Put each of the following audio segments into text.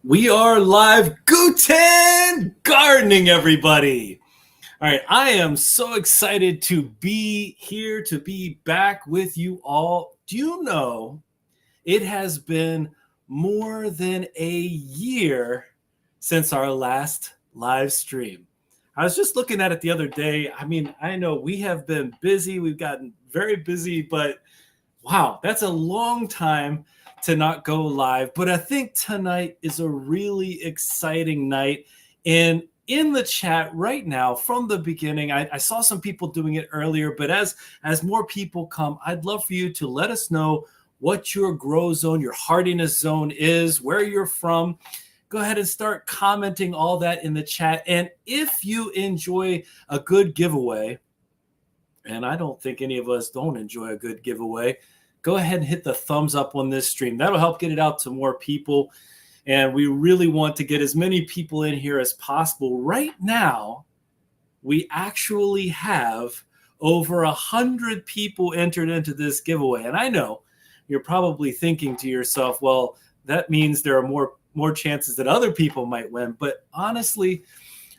We are live. Guten gardening, everybody. All right, I am so excited to be here, to be back with you all. Do you know it has been more than a year since our last live stream? I was just looking at it the other day. I mean, I know we have been busy. We've gotten very busy, but wow, that's a long time to not go live. But I think tonight is a really exciting night. And in the chat right now, from the beginning, I saw some people doing it earlier, but as more people come, I'd love for you to let us know what your grow zone, your hardiness zone is, where you're from. Go ahead and start commenting all that in the chat. And if you enjoy a good giveaway, and I don't think any of us don't enjoy a good giveaway, go ahead and hit the thumbs up on this stream. That'll help get it out to more people. And we really want to get as many people in here as possible. Right now, we actually have over 100 people entered into this giveaway. And I know you're probably thinking to yourself, well, that means there are more chances that other people might win. But honestly,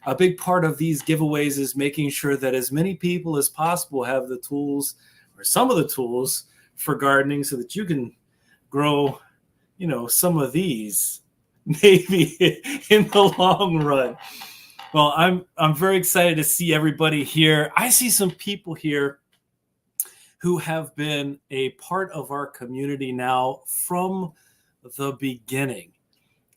a big part of these giveaways is making sure that as many people as possible have the tools, or some of the tools, for gardening, so that you can grow, some of these maybe in the long run. Well, I'm very excited to see everybody here. I see some people here who have been a part of our community now from the beginning,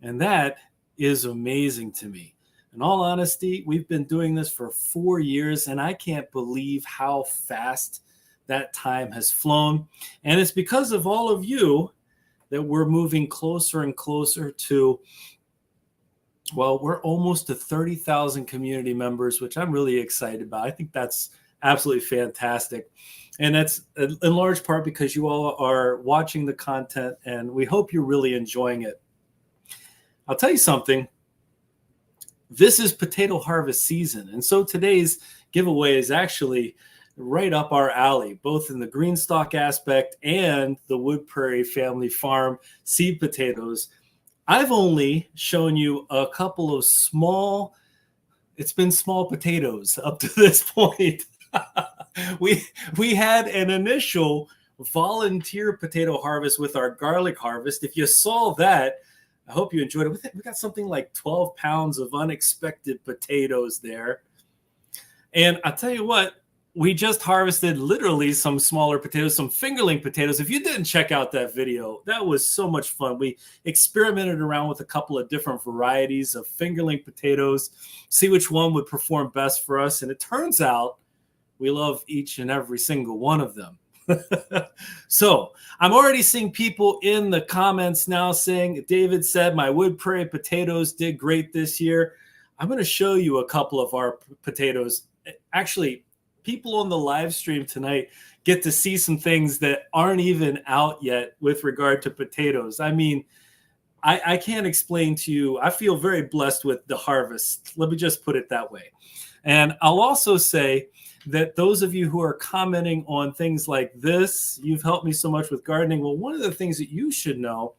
and that is amazing to me. In all honesty, we've been doing this for 4 years, and I can't believe how fast that time has flown. And it's because of all of you that we're moving closer and closer to, well, we're almost to 30,000 community members, which I'm really excited about. I think that's absolutely fantastic. And that's in large part because you all are watching the content, and we hope you're really enjoying it. I'll tell you something. This is potato harvest season. And so today's giveaway is actually right up our alley, both in the GreenStalk aspect and the Wood Prairie Family Farm seed potatoes. I've only shown you a couple of small potatoes up to this point. we had an initial volunteer potato harvest with our garlic harvest. If you saw that, I hope you enjoyed it. We got something like 12 pounds of unexpected potatoes there. And I'll tell you what, we just harvested literally some smaller potatoes, some fingerling potatoes. If you didn't check out that video, that was so much fun. We experimented around with a couple of different varieties of fingerling potatoes, see which one would perform best for us. And it turns out we love each and every single one of them. So I'm already seeing people in the comments now saying, David said my Wood Prairie potatoes did great this year. I'm going to show you a couple of our potatoes. Actually, people on the live stream tonight get to see some things that aren't even out yet with regard to potatoes. I mean, I can't explain to you. I feel very blessed with the harvest. Let me just put it that way. And I'll also say that those of you who are commenting on things like this, you've helped me so much with gardening. Well, one of the things that you should know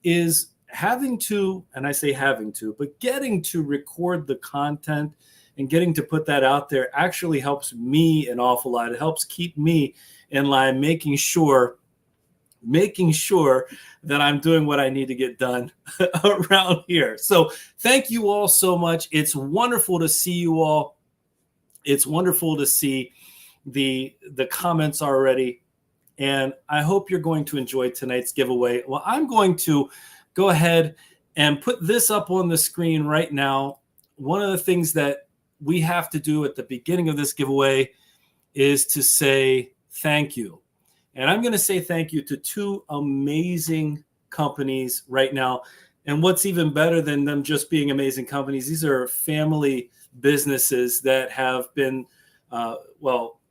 is having to, and I say having to, but getting to record the content and getting to put that out there actually helps me an awful lot. It helps keep me in line, making sure that I'm doing what I need to get done around here. So thank you all so much. It's wonderful to see you all. It's wonderful to see the comments already. And I hope you're going to enjoy tonight's giveaway. Well, I'm going to go ahead and put this up on the screen right now. One of the things that we have to do at the beginning of this giveaway is to say thank you. And I'm going to say thank you to two amazing companies right now. And what's even better than them just being amazing companies, these are family businesses that have been,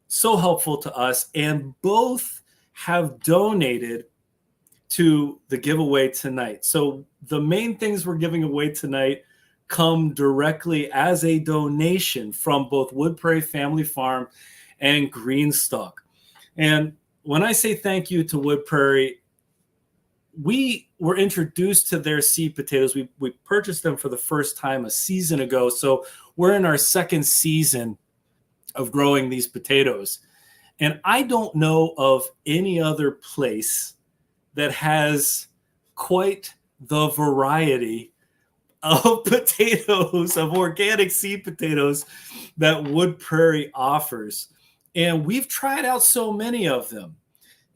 so helpful to us, and both have donated to the giveaway tonight. So the main things we're giving away tonight come directly as a donation from both Wood Prairie Family Farm and GreenStalk. And when I say thank you to Wood Prairie, we were introduced to their seed potatoes. We purchased them for the first time a season ago. So we're in our second season of growing these potatoes. And I don't know of any other place that has quite the variety of potatoes, of organic seed potatoes that Wood Prairie offers. And we've tried out so many of them.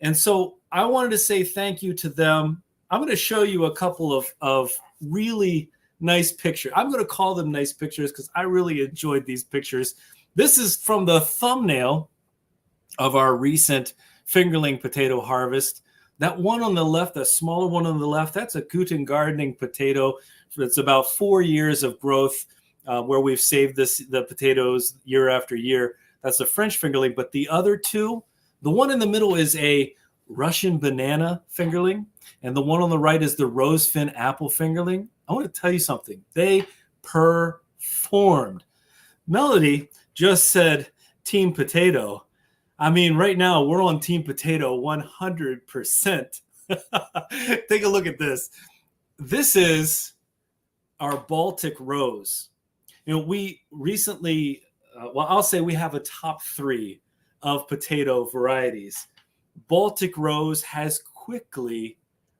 And so I wanted to say thank you to them. I'm going to show you a couple of really nice pictures. I'm going to call them nice pictures because I really enjoyed these pictures. This is from the thumbnail of our recent fingerling potato harvest. That one on the left, the smaller one on the left, that's a Guten gardening potato. It's about 4 years of growth where we've saved the potatoes year after year. That's a French fingerling. But the other two, the one in the middle is a Russian banana fingerling, and the one on the right is the rosefin apple fingerling. I want to tell you something. They performed. Melody just said Team Potato. I mean, right now we're on Team Potato 100%. Take a look at this. This is our Baltic Rose. You know, we recently, I'll say we have a top 3 of potato varieties. Baltic Rose has quickly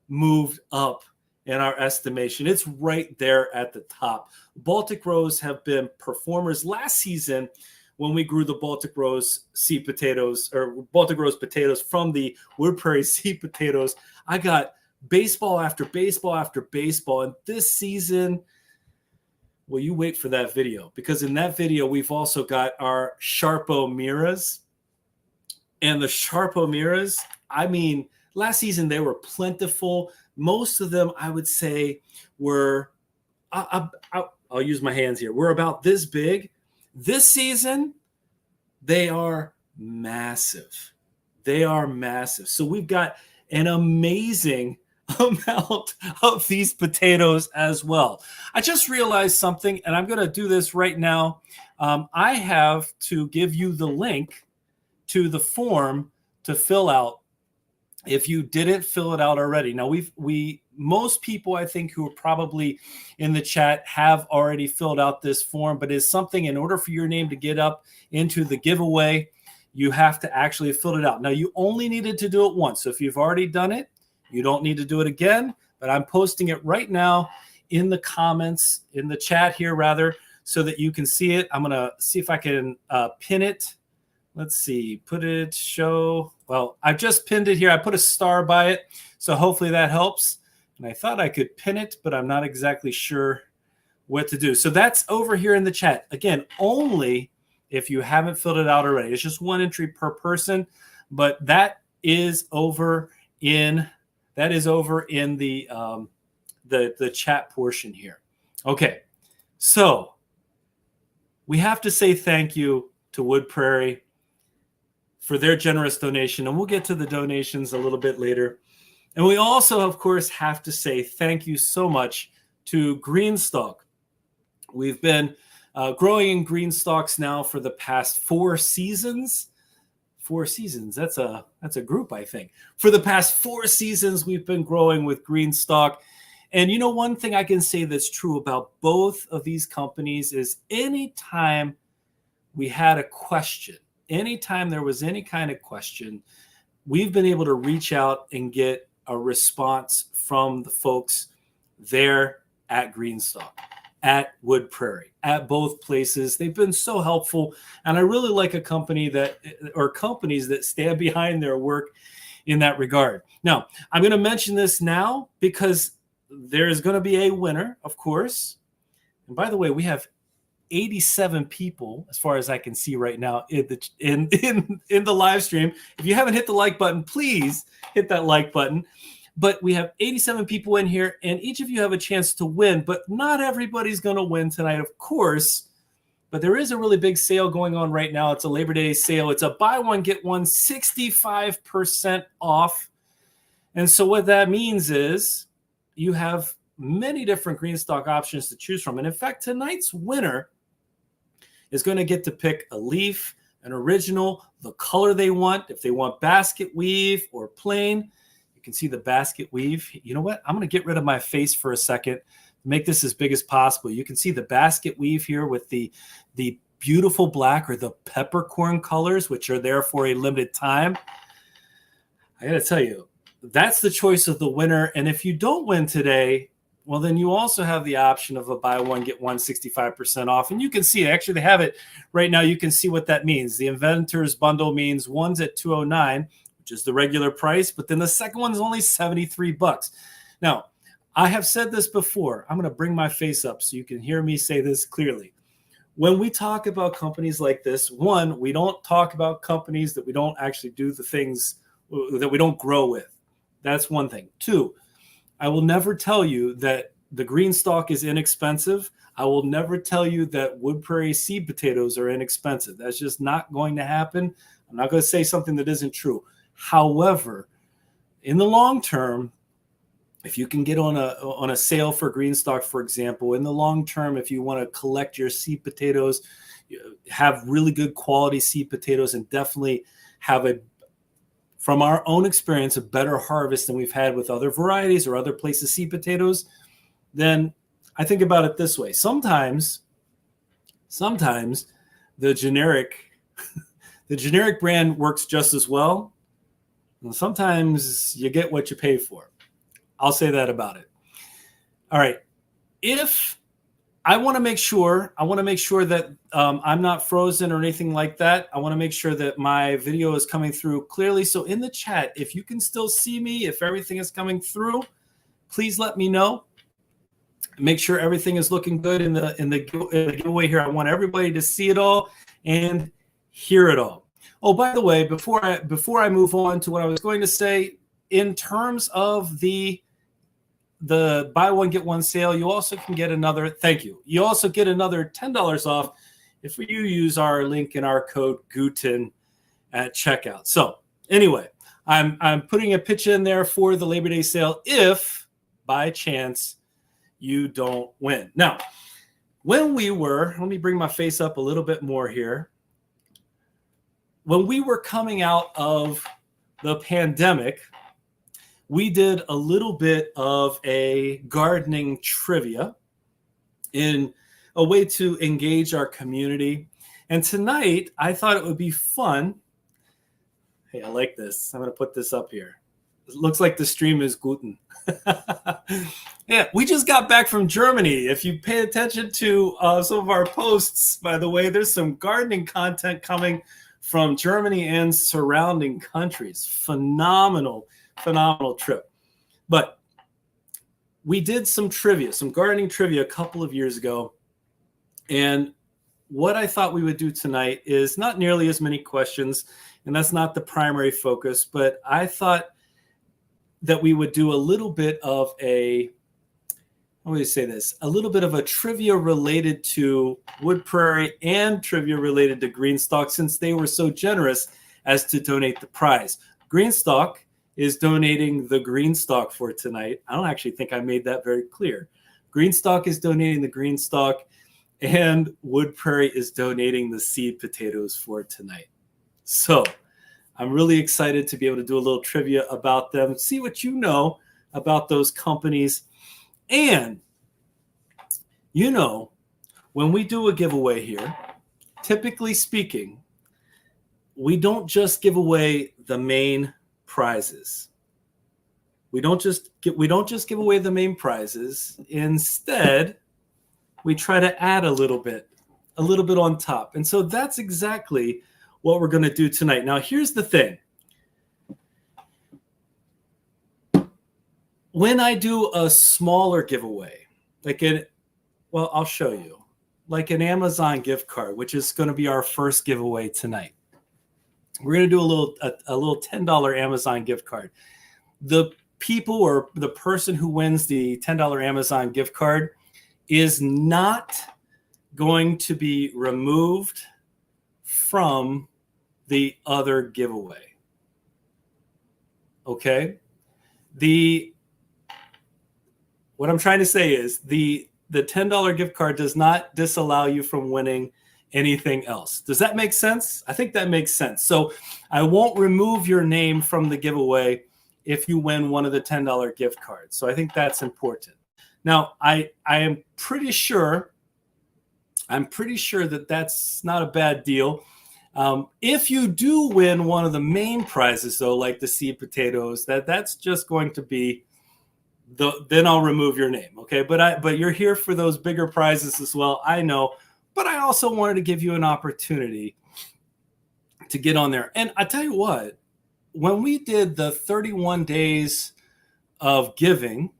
moved up in our estimation. It's right there at the top. Baltic Rose have been performers. Last season, when we grew the Baltic Rose seed potatoes, or Baltic Rose potatoes from the Wood Prairie seed potatoes, I got baseball after baseball after baseball. And this season, well, you wait for that video, because in that video, we've also got our Sharpo Miras. And the Sharpo Miras, I mean, last season they were plentiful. Most of them, I would say, were, I'll use my hands here, we're about this big. This season, they are massive. They are massive. So we've got an amazing amount of these potatoes as well. I just realized something, and I'm going to do this right now. I have to give you the link to the form to fill out if you didn't fill it out already. Now, most people, I think, who are probably in the chat have already filled out this form, but it's something, in order for your name to get up into the giveaway, you have to actually fill it out. Now, you only needed to do it once. So if you've already done it, you don't need to do it again, but I'm posting it right now in the comments, in the chat here, rather, so that you can see it. I'm going to see if I can pin it. Let's see, show. Well, I've just pinned it here. I put a star by it, so hopefully that helps. And I thought I could pin it, but I'm not exactly sure what to do. So that's over here in the chat. Again, only if you haven't filled it out already. It's just one entry per person, but that is over in the chat portion here. Okay, so we have to say thank you to Wood Prairie for their generous donation, and we'll get to the donations a little bit later. And we also, of course, have to say thank you so much to GreenStalk. We've been growing in GreenStalks now for the past 4 seasons. 4 seasons. That's a group, I think. For the past 4 seasons, we've been growing with GreenStalk. And you know, one thing I can say that's true about both of these companies is anytime we had a question, anytime there was any kind of question, we've been able to reach out and get a response from the folks there at GreenStalk, at Wood Prairie, at both places. They've been so helpful. And I really like a company companies that stand behind their work in that regard. Now, I'm going to mention this now because there's going to be a winner, of course. And by the way, we have 87 people, as far as I can see right now, in the live stream. If you haven't hit the like button, please hit that like button. But we have 87 people in here, and each of you have a chance to win. But not everybody's going to win tonight, of course. But there is a really big sale going on right now. It's a Labor Day sale. It's a buy one, get one, 65% off. And so what that means is you have many different GreenStalk options to choose from. And in fact, tonight's winner is going to get to pick a leaf, an original, the color they want. If they want basket weave or plain, You can see the basket weave. You know what? I'm going to get rid of my face for a second to make this as big as possible. You can see the basket weave here with the beautiful black or the peppercorn colors, which are there for a limited time. I got to tell you, that's the choice of the winner. And if you don't win today, well, then you also have the option of a buy one, get one 65% off. And you can see, actually, they have it right now. You can see what that means. The Inventors Bundle means one's at $209, which is the regular price, but then the second one's only $73. Now, I have said this before. I'm going to bring my face up so you can hear me say this clearly. When we talk about companies like this, one, we don't talk about companies that we don't actually do the things that we don't grow with. That's one thing. Two, I will never tell you that the GreenStalk is inexpensive. I will never tell you that Wood Prairie seed potatoes are inexpensive. That's just not going to happen. I'm not going to say something that isn't true. However, in the long term, if you can get on a sale for GreenStalk, for example, in the long term, if you want to collect your seed potatoes, have really good quality seed potatoes, and definitely have from our own experience, a better harvest than we've had with other varieties or other places seed potatoes, then I think about it this way. Sometimes the generic brand works just as well. And sometimes you get what you pay for. I'll say that about it. All right. If I want to make sure that I'm not frozen or anything like that. I want to make sure that my video is coming through clearly. So in the chat, if you can still see me, if everything is coming through, please let me know. Make sure everything is looking good in the giveaway here. I want everybody to see it all and hear it all. Oh, by the way, before I move on to what I was going to say, in terms of the buy one get one sale, you also can get another. Thank you. You also get another $10 off if you use our link in our code GUTEN at checkout. So anyway, I'm putting a pitch in there for the Labor Day sale if by chance you don't win. Now, let me bring my face up a little bit more here. When we were coming out of the pandemic, we did a little bit of a gardening trivia in a way to engage our community. And tonight, I thought it would be fun. Hey, I like this. I'm going to put this up here. It looks like the stream is Guten. Yeah, we just got back from Germany. If you pay attention to some of our posts, by the way, there's some gardening content coming from Germany and surrounding countries. Phenomenal trip. But we did some gardening trivia a couple of years ago. And what I thought we would do tonight is not nearly as many questions, and that's not the primary focus, but I thought that we would do a little bit of a little bit of a trivia related to Wood Prairie and trivia related to GreenStalk, since they were so generous as to donate the prize. GreenStalk is donating the GreenStalk for tonight. I don't actually think I made that very clear. GreenStalk is donating the GreenStalk, and Wood Prairie is donating the seed potatoes for tonight. So I'm really excited to be able to do a little trivia about them, see what you know about those companies. And, when we do a giveaway here, typically speaking, we don't just give away the main prizes. We don't just give away the main prizes. Instead, we try to add a little bit on top. And so that's exactly what we're going to do tonight. Now, here's the thing. When I do a smaller giveaway, I'll show you, like an Amazon gift card, which is going to be our first giveaway tonight. We're going to do a little $10 Amazon gift card. The people or the person who wins the $10 Amazon gift card is not going to be removed from the other giveaway. Okay? What I'm trying to say is the $10 gift card does not disallow you from winning anything else. Does that make sense? I think that makes sense. So I won't remove your name from the giveaway if you win one of the $10 gift cards. So I think that's important. Now, I am pretty sure that that's not a bad deal. If you do win one of the main prizes, though, like the seed potatoes, that's just going to be then I'll remove your name, okay? But you're here for those bigger prizes as well, I know. But I also wanted to give you an opportunity to get on there. And I tell you what, when we did the 31 days of giving,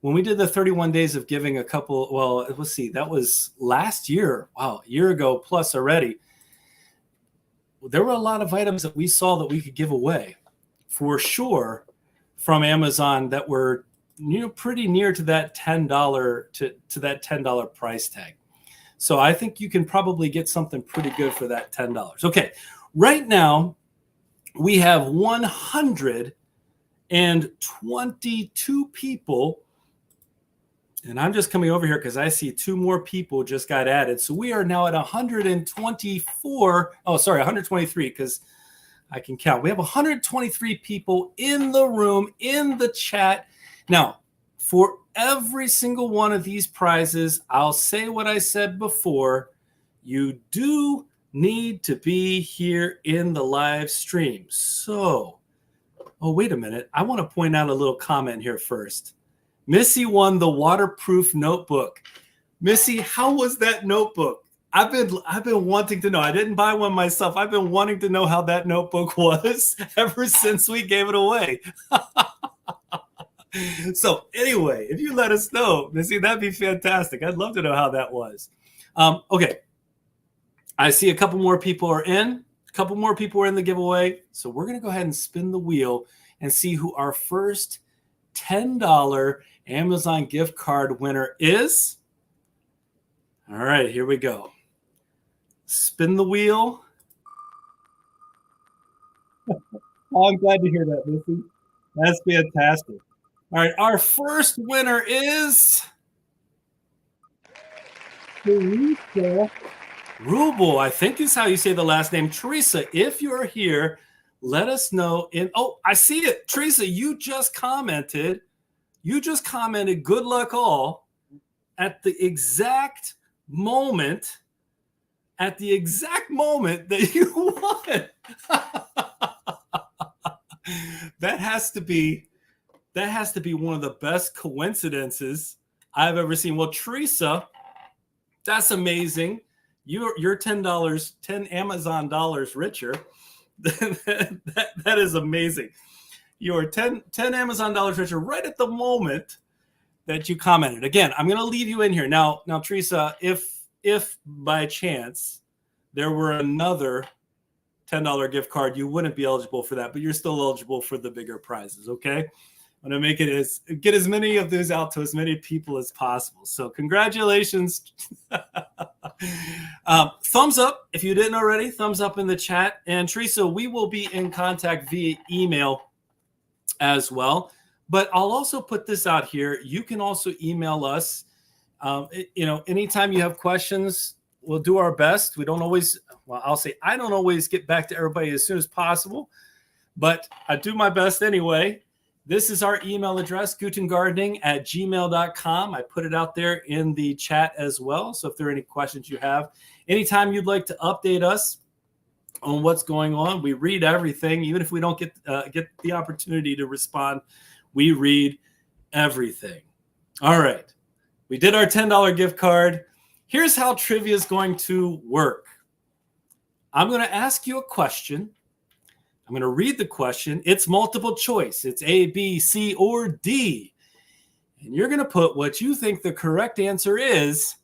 a couple, well, let's see, that was last year. Wow, a year ago plus already. There were a lot of items that we saw that we could give away for sure from Amazon that were pretty near to that $10 to that $10 price tag. So I think you can probably get something pretty good for that $10. Okay, right now we have 122 people, and I'm just coming over here because I see 2 more people just got added. So we are now at 124. Oh, sorry, 123 because I can count. We have 123 people in the room, in the chat. Now, for every single one of these prizes, I'll say what I said before. You do need to be here in the live stream. So, oh, wait a minute. I want to point out a little comment here first. Missy won the waterproof notebook. Missy, how was that notebook? I've been wanting to know. I didn't buy one myself. I've been wanting to know how that notebook was ever since we gave it away. So anyway, if you let us know, Missy, that'd be fantastic. I'd love to know how that was. Okay. I see a couple more people are in. A couple more people are in the giveaway. So we're going to go ahead and spin the wheel and see who our first $10 Amazon gift card winner is. All right, here we go. Spin the wheel. Oh, I'm glad to hear that, Missy. That's fantastic. All right, our first winner is Teresa Rubel. I think is how you say the last name. Teresa, if you're here, let us know. Oh, I see it. Teresa, you just commented. Good luck all at the exact moment that you won. That has to be one of the best coincidences I've ever seen. Well, Teresa, that's amazing. You're $10, 10 Amazon dollars richer. that is amazing. You're 10 Amazon dollars richer right at the moment that you commented. Again, I'm going to leave you in here. Now, Teresa, if by chance there were another $10 gift card, you wouldn't be eligible for that, but you're still eligible for the bigger prizes, okay? I'm going to get as many of those out to as many people as possible. So congratulations. Thumbs up if you didn't already. Thumbs up in the chat. And Teresa, we will be in contact via email as well. But I'll also put this out here. You can also email us. Anytime you have questions, we'll do our best. I don't always get back to everybody as soon as possible, but I do my best anyway. This is our email address, gutengardening@gmail.com. I put it out there in the chat as well. So if there are any questions you have, anytime you'd like to update us on what's going on, we read everything. Even if we don't get the opportunity to respond, we read everything. All right. We did our $10 gift card. Here's how trivia is going to work. I'm going to ask you a question. I'm going to read the question. It's multiple choice. It's A, B, C, or D. And you're going to put what you think the correct answer is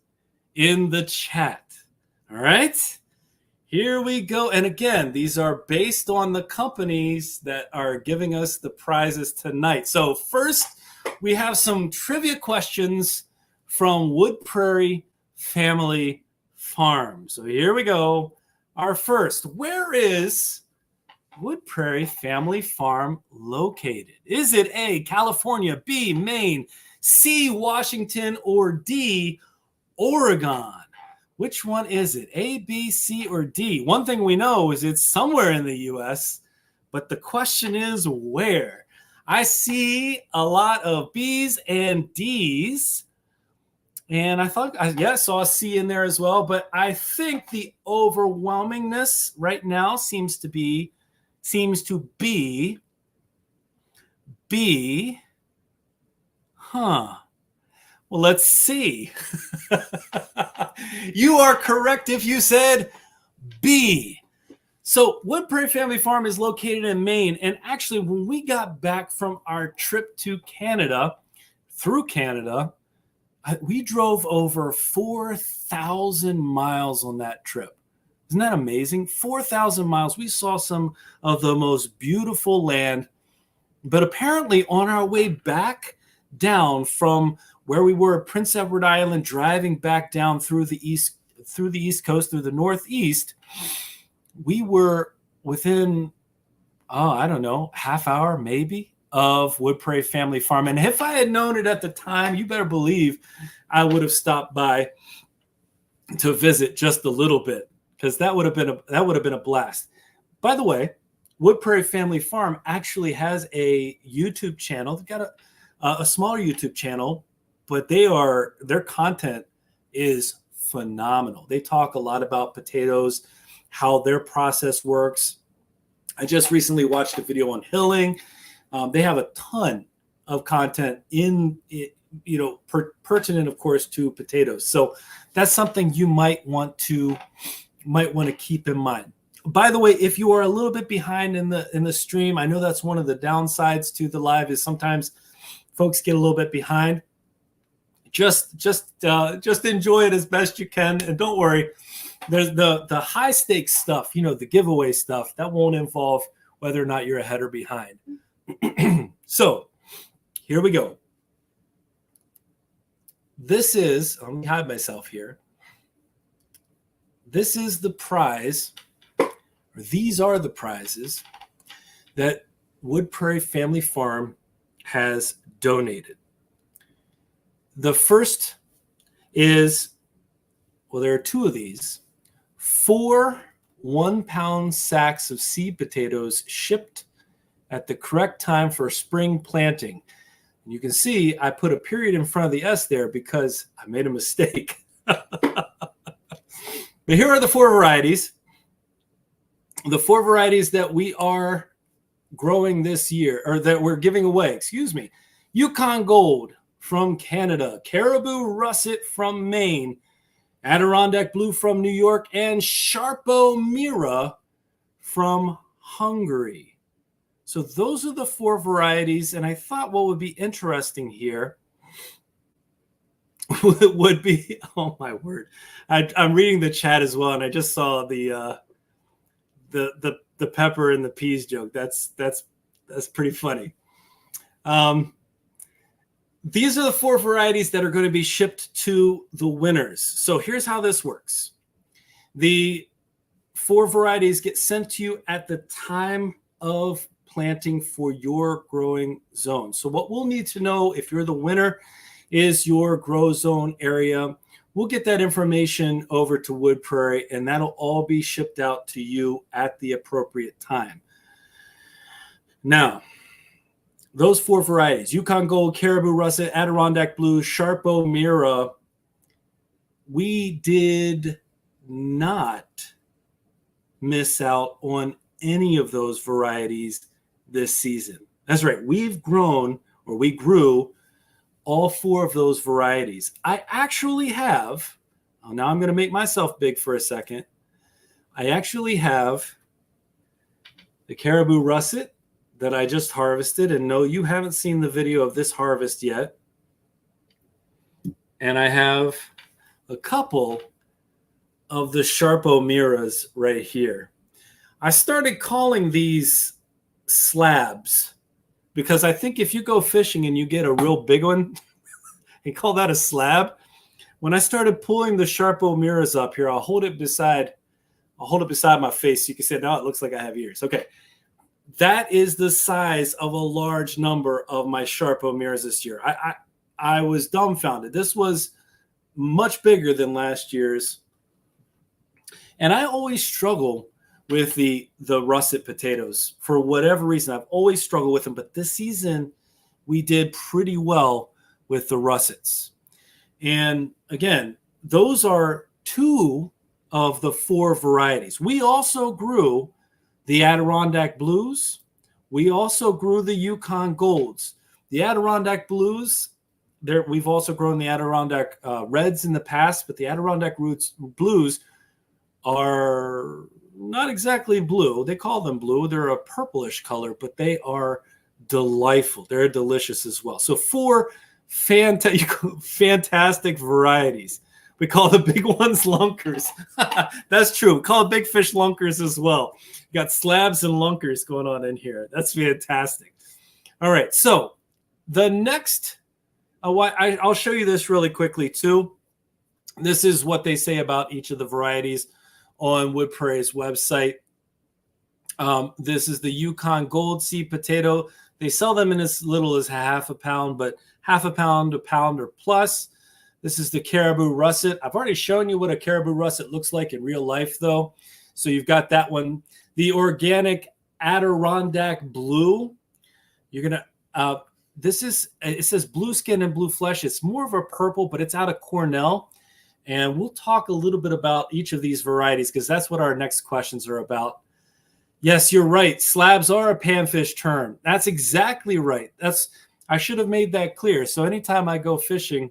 in the chat. All right? Here we go. And again, these are based on the companies that are giving us the prizes tonight. So first, we have some trivia questions from Wood Prairie Family Farms. So here we go. Our first, where is Wood Prairie Family Farm located? Is it A, California, B, Maine, C, Washington, or D, Oregon? Which one is it? A, B, C, or D? One thing we know is it's somewhere in the U.S., but the question is where? I see a lot of B's and D's. And I thought, yeah, saw a C in there as well. But I think the overwhelmingness right now seems to be B. Huh. Well, let's see. You are correct if you said B. So Wood Prairie Family Farm is located in Maine. And actually, when we got back from our trip to Canada, through Canada, we drove over 4,000 miles on that trip. Isn't that amazing? 4,000 miles. We saw some of the most beautiful land. But apparently on our way back down from where we were at Prince Edward Island, driving back down through the East Coast, through the Northeast, we were within, I don't know, half hour maybe of Wood Prairie Family Farm. And if I had known it at the time, you better believe I would have stopped by to visit just a little bit, because that would have been a blast. By the way, Wood Prairie Family Farm actually has a YouTube channel. They've got a smaller YouTube channel, but their content is phenomenal. They talk a lot about potatoes, how their process works. I just recently watched a video on hilling. They have a ton of content pertinent, of course, to potatoes. So that's something you might want to keep in mind. By the way, if you are a little bit behind in the stream, I know that's one of the downsides to the live, is sometimes folks get a little bit behind. Just enjoy it as best you can, and don't worry. There's the high stakes stuff, the giveaway stuff, that won't involve whether or not you're ahead or behind. So here we go. Let me hide myself here. This is the prize, or these are the prizes that Wood Prairie Family Farm has donated. The first is, there are two of these, 4 1-pound sacks of seed potatoes shipped at the correct time for spring planting. And you can see I put a period in front of the S there because I made a mistake. But here are the 4 varieties. The 4 varieties that we are growing this year, or that we're giving away, Yukon Gold from Canada, Caribou Russet from Maine, Adirondack Blue from New York, and Sharpo Mira from Hungary. So those are the 4 varieties. And I thought what would be interesting here would be, oh my word, I'm reading the chat as well, and I just saw the pepper and the peas joke. That's pretty funny. These are the 4 varieties that are going to be shipped to the winners. So here's how this works. The 4 varieties get sent to you at the time of planting for your growing zone. So what we'll need to know, if you're the winner, is your grow zone area. We'll get that information over to Wood Prairie, and that'll all be shipped out to you at the appropriate time. Now, those 4 varieties, Yukon Gold, Caribou Russet, Adirondack Blue, Sharpo Mira, we did not miss out on any of those varieties this season. That's right. We grew all 4 of those varieties. I actually have, now I'm going to make myself big for a second. I actually have the Caribou Russet that I just harvested. And no, you haven't seen the video of this harvest yet. And I have a couple of the Sharpo Miras right here. I started calling these slabs because I think if you go fishing and you get a real big one, they call that a slab. When I started pulling the Sharpo Miras up here, I'll hold it beside my face so you can say, now it looks like I have ears. Okay. That is the size of a large number of my Sharpo Miras this year. I was dumbfounded. This was much bigger than last year's. And I always struggle with the russet potatoes. For whatever reason, I've always struggled with them, but this season we did pretty well with the russets. And again, those are 2 of the 4 varieties. We also grew the Adirondack Blues. We also grew the Yukon Golds. The Adirondack Blues, we've also grown the Adirondack Reds in the past, but the Adirondack Blues are not exactly blue. They call them blue. They're a purplish color, but they are delightful. They're delicious as well. So 4 fantastic varieties. We call the big ones lunkers. That's true. We call big fish lunkers as well. You got slabs and lunkers going on in here. That's fantastic. All right. So the next, I'll show you this really quickly too. This is what they say about each of the varieties on Wood Prairie's website. This is the Yukon Gold seed potato. They sell them in as little as half a pound, but half a pound, or plus. This is the Caribou Russet. I've already shown you what a Caribou Russet looks like in real life, though. So you've got that one. The organic Adirondack Blue. You're going to, it says blue skin and blue flesh. It's more of a purple, but it's out of Cornell. And we'll talk a little bit about each of these varieties because that's what our next questions are about. Yes, you're right. Slabs are a panfish term. That's exactly right. I should have made that clear. So anytime I go fishing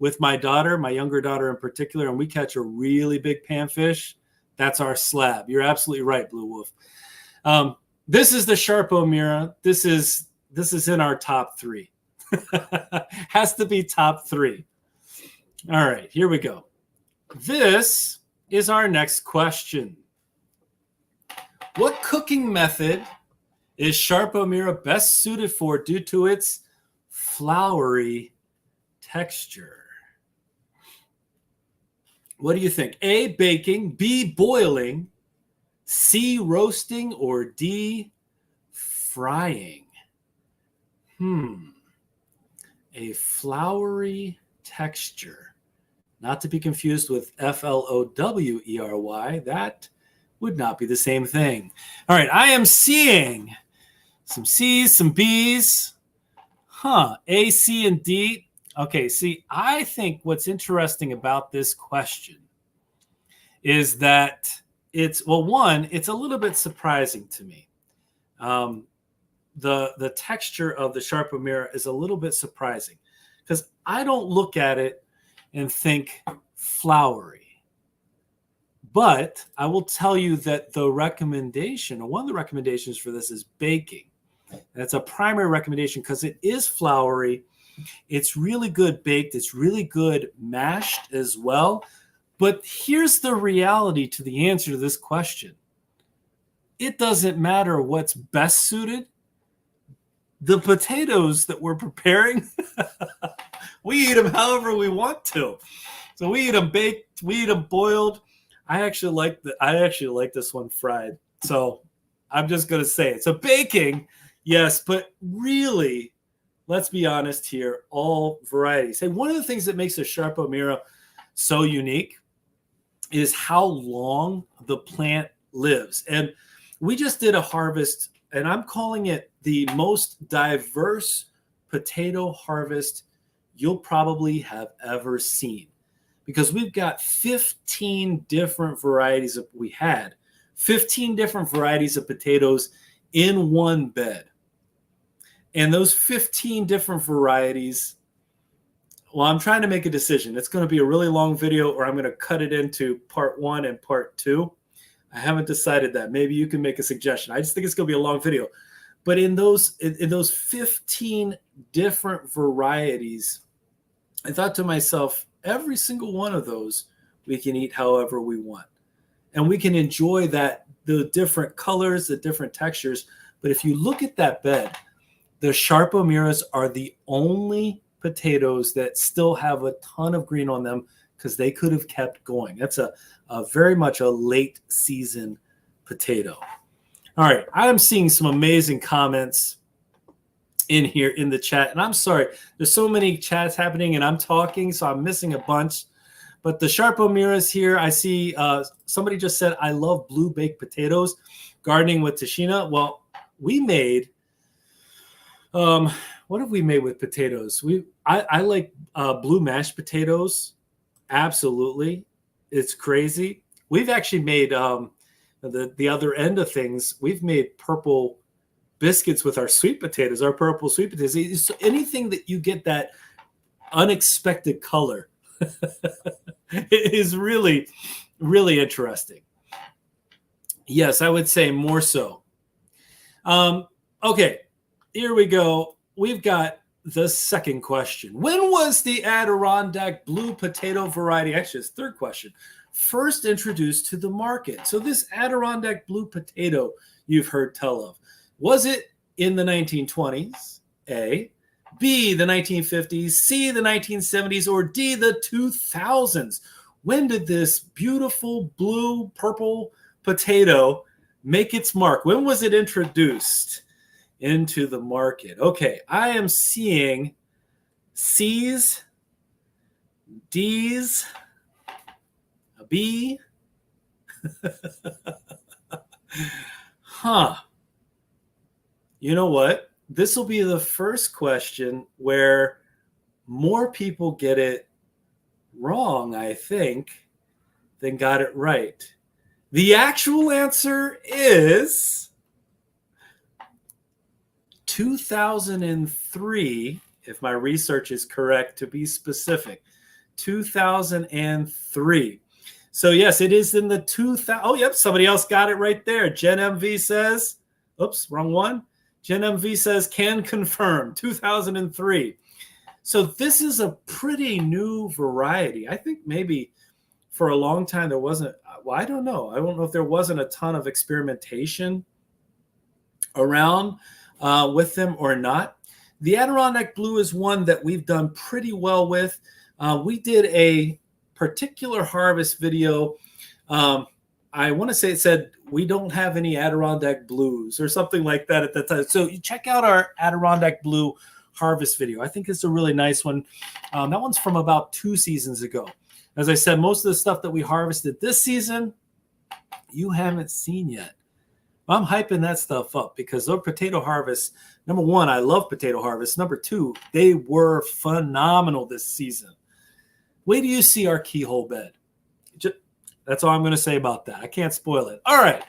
with my daughter, my younger daughter in particular, and we catch a really big panfish, that's our slab. You're absolutely right, Blue Wolf. This is the Sharp O'Meara. This is in our top 3. Has to be top 3. All right, here we go. This is our next question. What cooking method is Sharp O'Meara best suited for due to its floury texture? What do you think? A, baking, B, boiling, C, roasting, or D, frying? A floury texture. Not to be confused with Flowery. That would not be the same thing. All right, I am seeing some C's, some B's. A, C, and D. Okay, see, I think what's interesting about this question is that it's a little bit surprising to me. The texture of the Sharp O'Meara is a little bit surprising because I don't look at it and think floury. But I will tell you that one of the recommendations for this is baking. That's a primary recommendation because it is floury. It's really good baked. It's really good mashed as well. But here's the reality to the answer to this question. It doesn't matter what's best suited. The potatoes that we're preparing, we eat them however we want to. So we eat them baked, we eat them boiled. I actually like this one fried. So I'm just going to say it. So baking, yes, but really, let's be honest here, all varieties. Hey, one of the things that makes the Sharp O'Meara so unique is how long the plant lives. And we just did a harvest, and I'm calling it the most diverse potato harvest you'll probably have ever seen. Because we've got 15 different varieties 15 different varieties of potatoes in one bed. And those 15 different varieties, well, I'm trying to make a decision. It's going to be a really long video, or I'm going to cut it into part 1 and part 2. I haven't decided that. Maybe you can make a suggestion. I just think it's going to be a long video. But in those 15 different varieties, I thought to myself, every single one of those we can eat however we want. And we can enjoy the different colors, the different textures. But if you look at that bed, the Sharp O'Mearas are the only potatoes that still have a ton of green on them because they could have kept going. That's a very much a late season potato. All right, I'm seeing some amazing comments in here in the chat. And I'm sorry, there's so many chats happening and I'm talking, so I'm missing a bunch. But the Sharpo Miras here, I see somebody just said, I love blue baked potatoes, gardening with Tashina. Well, we made, what have we made with potatoes? I like blue mashed potatoes. Absolutely. It's crazy. We've actually made the other end of things. We've made purple biscuits with our sweet potatoes, our purple sweet potatoes. So anything that you get that unexpected color is really, really interesting. Yes, I would say more so. Okay, here we go. We've got the second question. When was the Adirondack blue potato variety, actually it's third question, first introduced to the market? So this Adirondack blue potato you've heard tell of, was it in the 1920s, A, B, the 1950s, C, the 1970s, or D, the 2000s? When did this beautiful blue purple potato make its mark? When was it introduced into the market? Okay, I am seeing C's, D's, a B. Huh. You know what? This will be the first question where more people get it wrong, I think, than got it right. The actual answer is 2003, if my research is correct, to be specific. 2003. So yes, it is in the 2000. Oh, yep, somebody else got it right there. Jen MV says, oops, wrong one. Jen MV says, can confirm, 2003. So this is a pretty new variety. I think maybe for a long time there wasn't, well, I don't know. I don't know if there wasn't a ton of experimentation around with them or not. The Adirondack Blue is one that we've done pretty well with. We did a particular harvest video. I want to say it said, we don't have any Adirondack Blues or something like that at that time. So you check out our Adirondack Blue harvest video. I think it's a really nice one. That one's from about 2 seasons ago. As I said, most of the stuff that we harvested this season, you haven't seen yet. I'm hyping that stuff up because those potato harvests, number one, I love potato harvests. Number two, they were phenomenal this season. Wait till you see our keyhole bed. That's all I'm going to say about that. I can't spoil it. All right.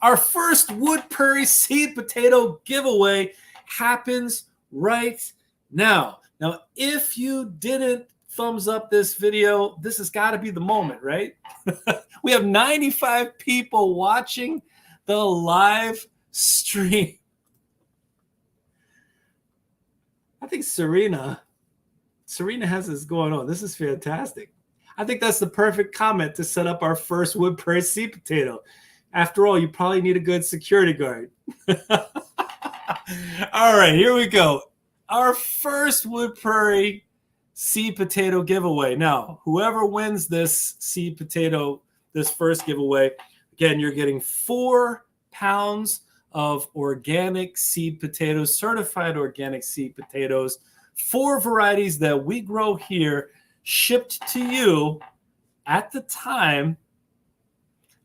Our first Wood Prairie seed potato giveaway happens right now. Now, if you didn't thumbs up this video, this has got to be the moment, right? We have 95 people watching the live stream. I think Serena has this going on. This is fantastic. I think that's the perfect comment to set up our first Wood Prairie seed potato. After all, you probably need a good security guard. All right, here we go. Our first Wood Prairie seed potato giveaway. Now, whoever wins this seed potato, this first giveaway, again, you're getting 4 pounds of organic seed potatoes, certified organic seed potatoes, 4 varieties that we grow here, shipped to you at the time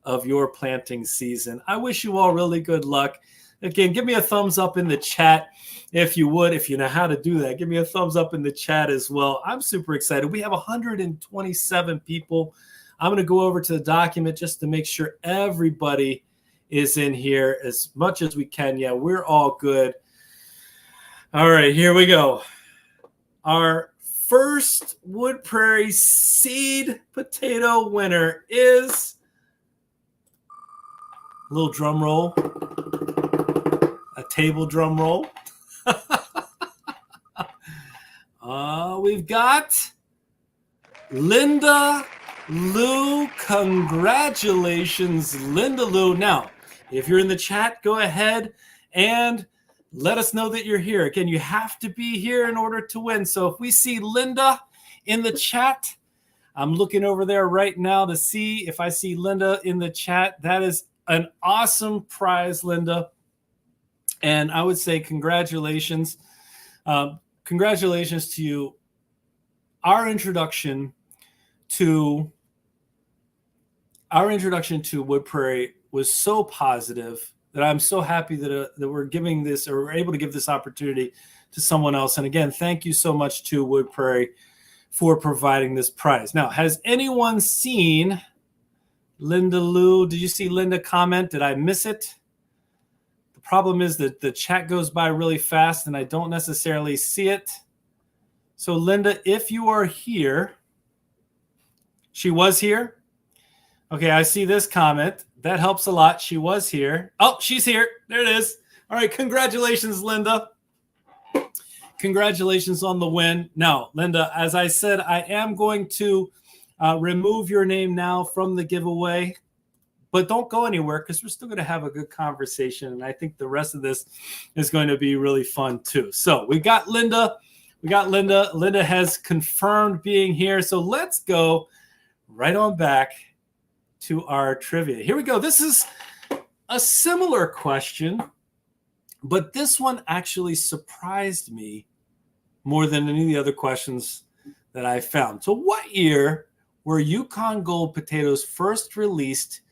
of your planting season. I wish you all really good luck. Again, give me a thumbs up in the chat if you would, if you know how to do that. Give me a thumbs up in the chat as well. I'm super excited. We have 127 people. I'm going to go over to the document just to make sure everybody is in here as much as we can. Yeah, we're all good. All right, here we go. Our first Wood Prairie seed potato winner is, a little drum roll, a table drum roll. We've got Linda Lou. Congratulations, Linda Lou. Now, if you're in the chat, go ahead and let us know that you're here. Again, you have to be here in order to win. So if we see Linda in the chat, I'm looking over there right now to see if I see Linda in the chat. That is an awesome prize, Linda. And I would say congratulations. Congratulations to you. Our introduction to Wood Prairie was so positive that I'm so happy that we're giving this, or we're able to give this opportunity to someone else. And again, thank you so much to Wood Prairie for providing this prize. Now, has anyone seen Linda Lou? Did you see Linda comment? Did I miss it? The problem is that the chat goes by really fast and I don't necessarily see it. So Linda, if you are here, she was here. Okay, I see this comment. That helps a lot. She was here. Oh, she's here. There it is. All right, congratulations, Linda. Congratulations on the win. Now, Linda, as I said, I am going to remove your name now from the giveaway, but don't go anywhere because we're still going to have a good conversation, and I think the rest of this is going to be really fun too. So we got Linda. Linda has confirmed being here. So let's go right on back to our trivia. Here we go. This is a similar question, but this one actually surprised me more than any of the other questions that I found. So what year were Yukon Gold potatoes first released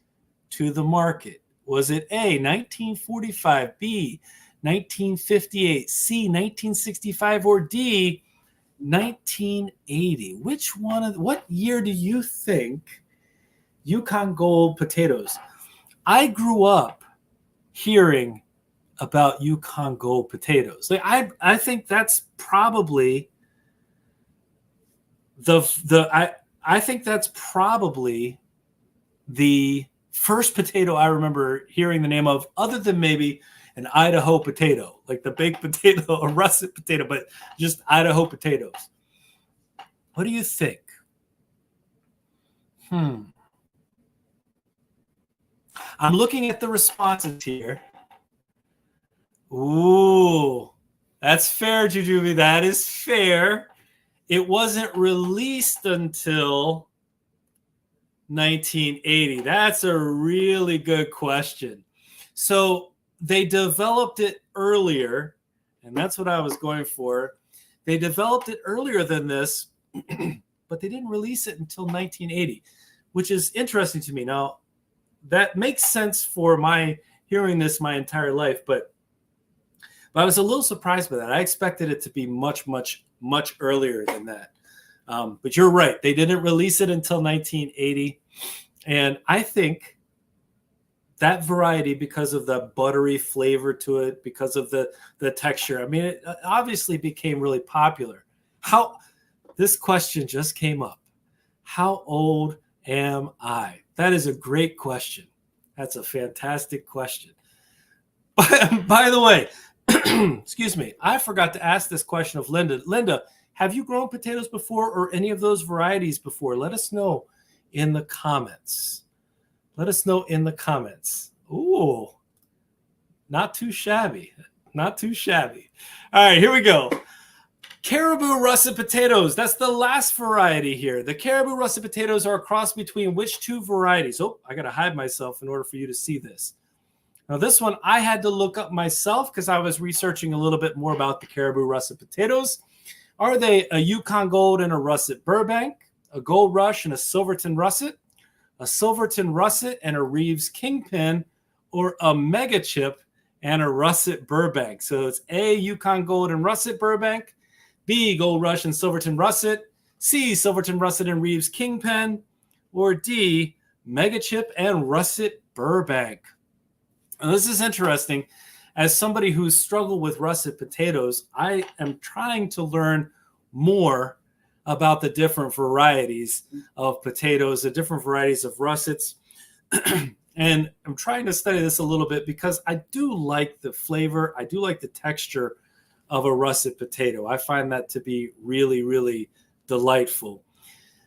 to the market? Was it A, 1945, B, 1958, C, 1965, or D, 1980? What year do you think Yukon Gold potatoes? I grew up hearing about Yukon Gold potatoes. Like I think that's probably I think that's probably the first potato I remember hearing the name of, other than maybe an Idaho potato, like the baked potato, a russet potato, but just Idaho potatoes. What do you think? I'm looking at the responses here. Ooh, that's fair, Jujubee. That is fair. It wasn't released until 1980. That's a really good question. So they developed it earlier, and that's what I was going for. They developed it earlier than this, but they didn't release it until 1980, which is interesting to me. Now, that makes sense for my hearing this my entire life, but I was a little surprised by that. I expected it to be much, much, much earlier than that. But you're right. They didn't release it until 1980. And I think that variety, because of the buttery flavor to it, because of the texture, I mean, it obviously became really popular. This question just came up. How old am I? That is a great question. That's a fantastic question. By the way, excuse me, I forgot to ask this question of Linda. Linda, have you grown potatoes before, or any of those varieties before? Let us know in the comments. Let us know in the comments. Ooh, not too shabby. Not too shabby. All right, here we go. Caribou russet potatoes. That's the last variety here. The caribou russet potatoes are a cross between which two varieties? Oh, I got to hide myself in order for you to see this. Now, this one I had to look up myself because I was researching a little bit more about the caribou russet potatoes. Are they a Yukon Gold and a russet Burbank, a Gold Rush and a Silverton russet, a Silverton russet and a Reeves Kingpin, or a Mega Chip and a russet Burbank? So it's A, Yukon Gold and russet Burbank, B, Gold Rush and Silverton russet, C, Silverton russet and Reeves Kingpin, or D, Mega Chip and russet Burbank. Now, this is interesting. As somebody who's struggled with russet potatoes, I am trying to learn more about the different varieties of potatoes, the different varieties of russets. And I'm trying to study this a little bit because I do like the flavor. I do like the texture of a russet potato. I find that to be really, really delightful.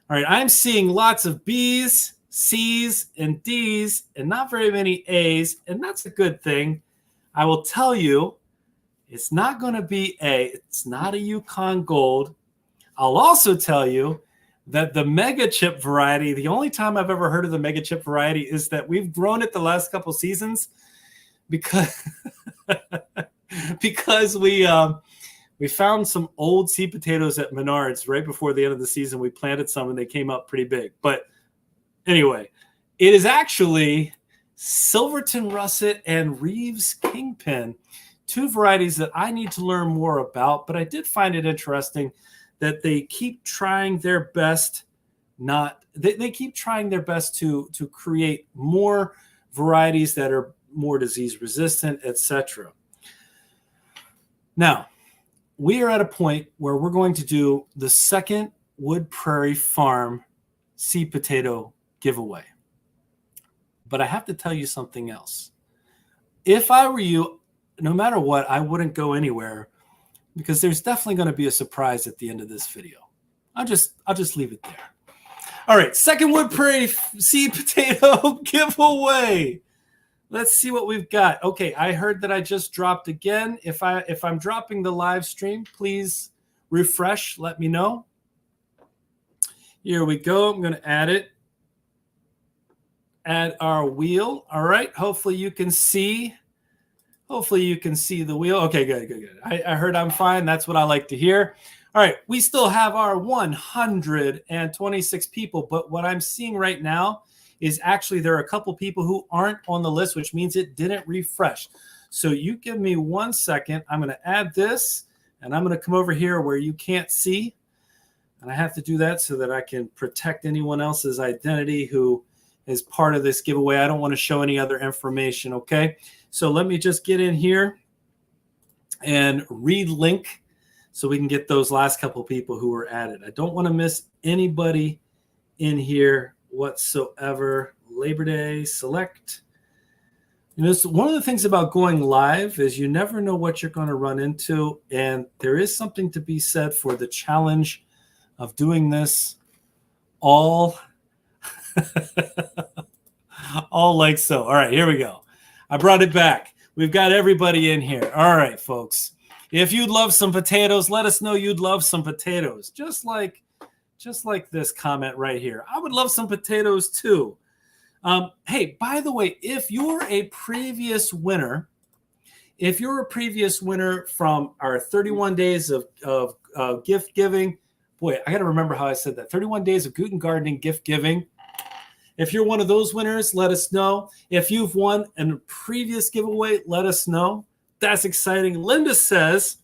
All right, I'm seeing lots of B's, C's, and D's, and not very many A's, and that's a good thing. I will tell you, it's not going to be A. It's not a Yukon Gold. I'll also tell you that the Mega Chip variety, the only time I've ever heard of the Mega Chip variety is that we've grown it the last couple seasons because we We found some old seed potatoes at Menards right before the end of the season. We planted some and they came up pretty big. But anyway, it is actually Silverton Russet and Reeves Kingpin, two varieties that I need to learn more about. But I did find it interesting that they keep trying their best they keep trying their best to create more varieties that are more disease resistant, etc. Now, we are at a point where we're going to do the second Wood Prairie Farm seed potato giveaway. But I have to tell you something else. If I were you, no matter what, I wouldn't go anywhere because there's definitely going to be a surprise at the end of this video. I'll just leave it there. All right, second Wood Prairie seed potato giveaway. Let's see what we've got. Okay, I heard that I just dropped again. If I'm dropping the live stream, please refresh. Let me know. Here we go. I'm going to add it. Add our wheel. All right. Hopefully you can see. Hopefully you can see the wheel. Okay, good. I heard I'm fine. That's what I like to hear. All right, we still have our 126 people, but what I'm seeing right now is actually there are a couple people who aren't on the list, which means it didn't refresh. So you give me 1 second. I'm going to add this, and I'm going to come over here where you can't see. And I have to do that so that I can protect anyone else's identity who is part of this giveaway. I don't want to show any other information, okay? So let me just get in here and read link so we can get those last couple people who were added. I don't want to miss anybody in here whatsoever. Labor Day, select. You know, so one of the things about going live is you never know what you're going to run into, and there is something to be said for the challenge of doing this all like so. All right, here we go. I brought it back. We've got everybody in here. All right, folks. If you'd love some potatoes, let us know you'd love some potatoes. Just like this comment right here. I would love some potatoes too. Hey, by the way, if you're a previous winner from our 31 days of gift giving, boy, I got to remember how I said that. 31 days of Guten Gardening gift giving. If you're one of those winners, let us know. If you've won a previous giveaway, let us know. That's exciting. Linda says,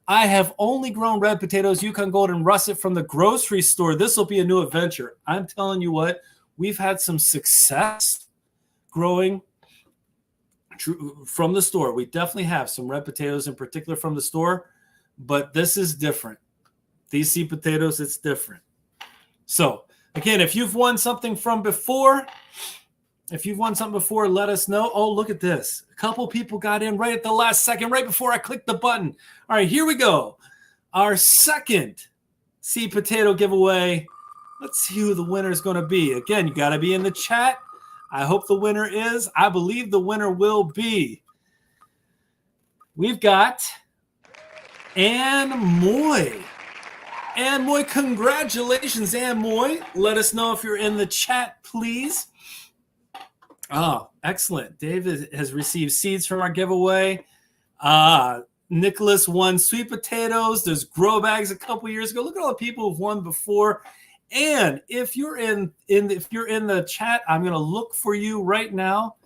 I have only grown red potatoes, Yukon Gold, and russet from the grocery store. This will be a new adventure. I'm telling you what, we've had some success growing from the store. We definitely have some red potatoes in particular from the store, but this is different. These seed potatoes, it's different. So, again, if you've won something from before, let us know. Oh, look at this. A couple people got in right at the last second, right before I clicked the button. All right, here we go. Our second seed potato giveaway. Let's see who the winner is going to be. Again, you got to be in the chat. I hope the winner is. I believe the winner will be. We've got Ann Moy. Ann Moy, congratulations, Ann Moy. Let us know if you're in the chat, please. Oh, excellent. David has received seeds from our giveaway. Nicholas won sweet potatoes. There's grow bags a couple years ago. Look at all the people who've won before. And if you're in the chat, I'm going to look for you right now,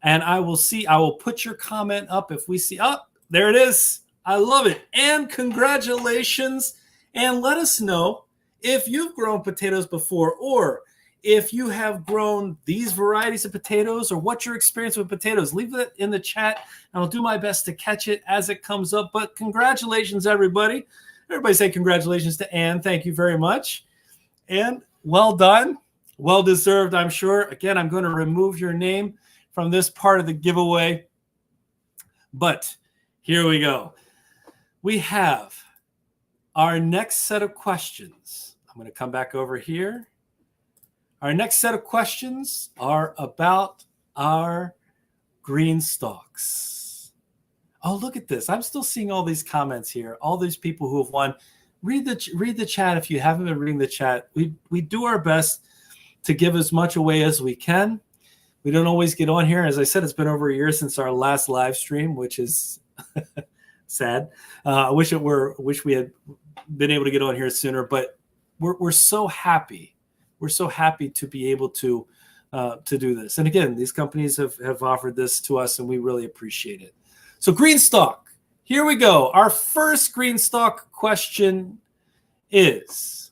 and I will put your comment up if we see. Oh, there it is. I love it. And congratulations. And let us know if you've grown potatoes before, or if you have grown these varieties of potatoes, or what your experience with potatoes. Leave it in the chat, and I'll do my best to catch it as it comes up. But congratulations, everybody. Everybody say congratulations to Ann. Thank you very much. And well done. Well deserved, I'm sure. Again, I'm going to remove your name from this part of the giveaway. But here we go. We have our next set of questions. I'm going to come back over here. Our next set of questions are about our GreenStalks. Oh, look at this. I'm still seeing all these comments here. All these people who have won. Read the chat if you haven't been reading the chat. We do our best to give as much away as we can. We don't always get on here. As I said, it's been over a year since our last live stream, which is sad. I wish we had been able to get on here sooner, but we're so happy. We're so happy to be able to do this. And again, these companies have offered this to us, and we really appreciate it. So GreenStalk, here we go. Our first GreenStalk question is,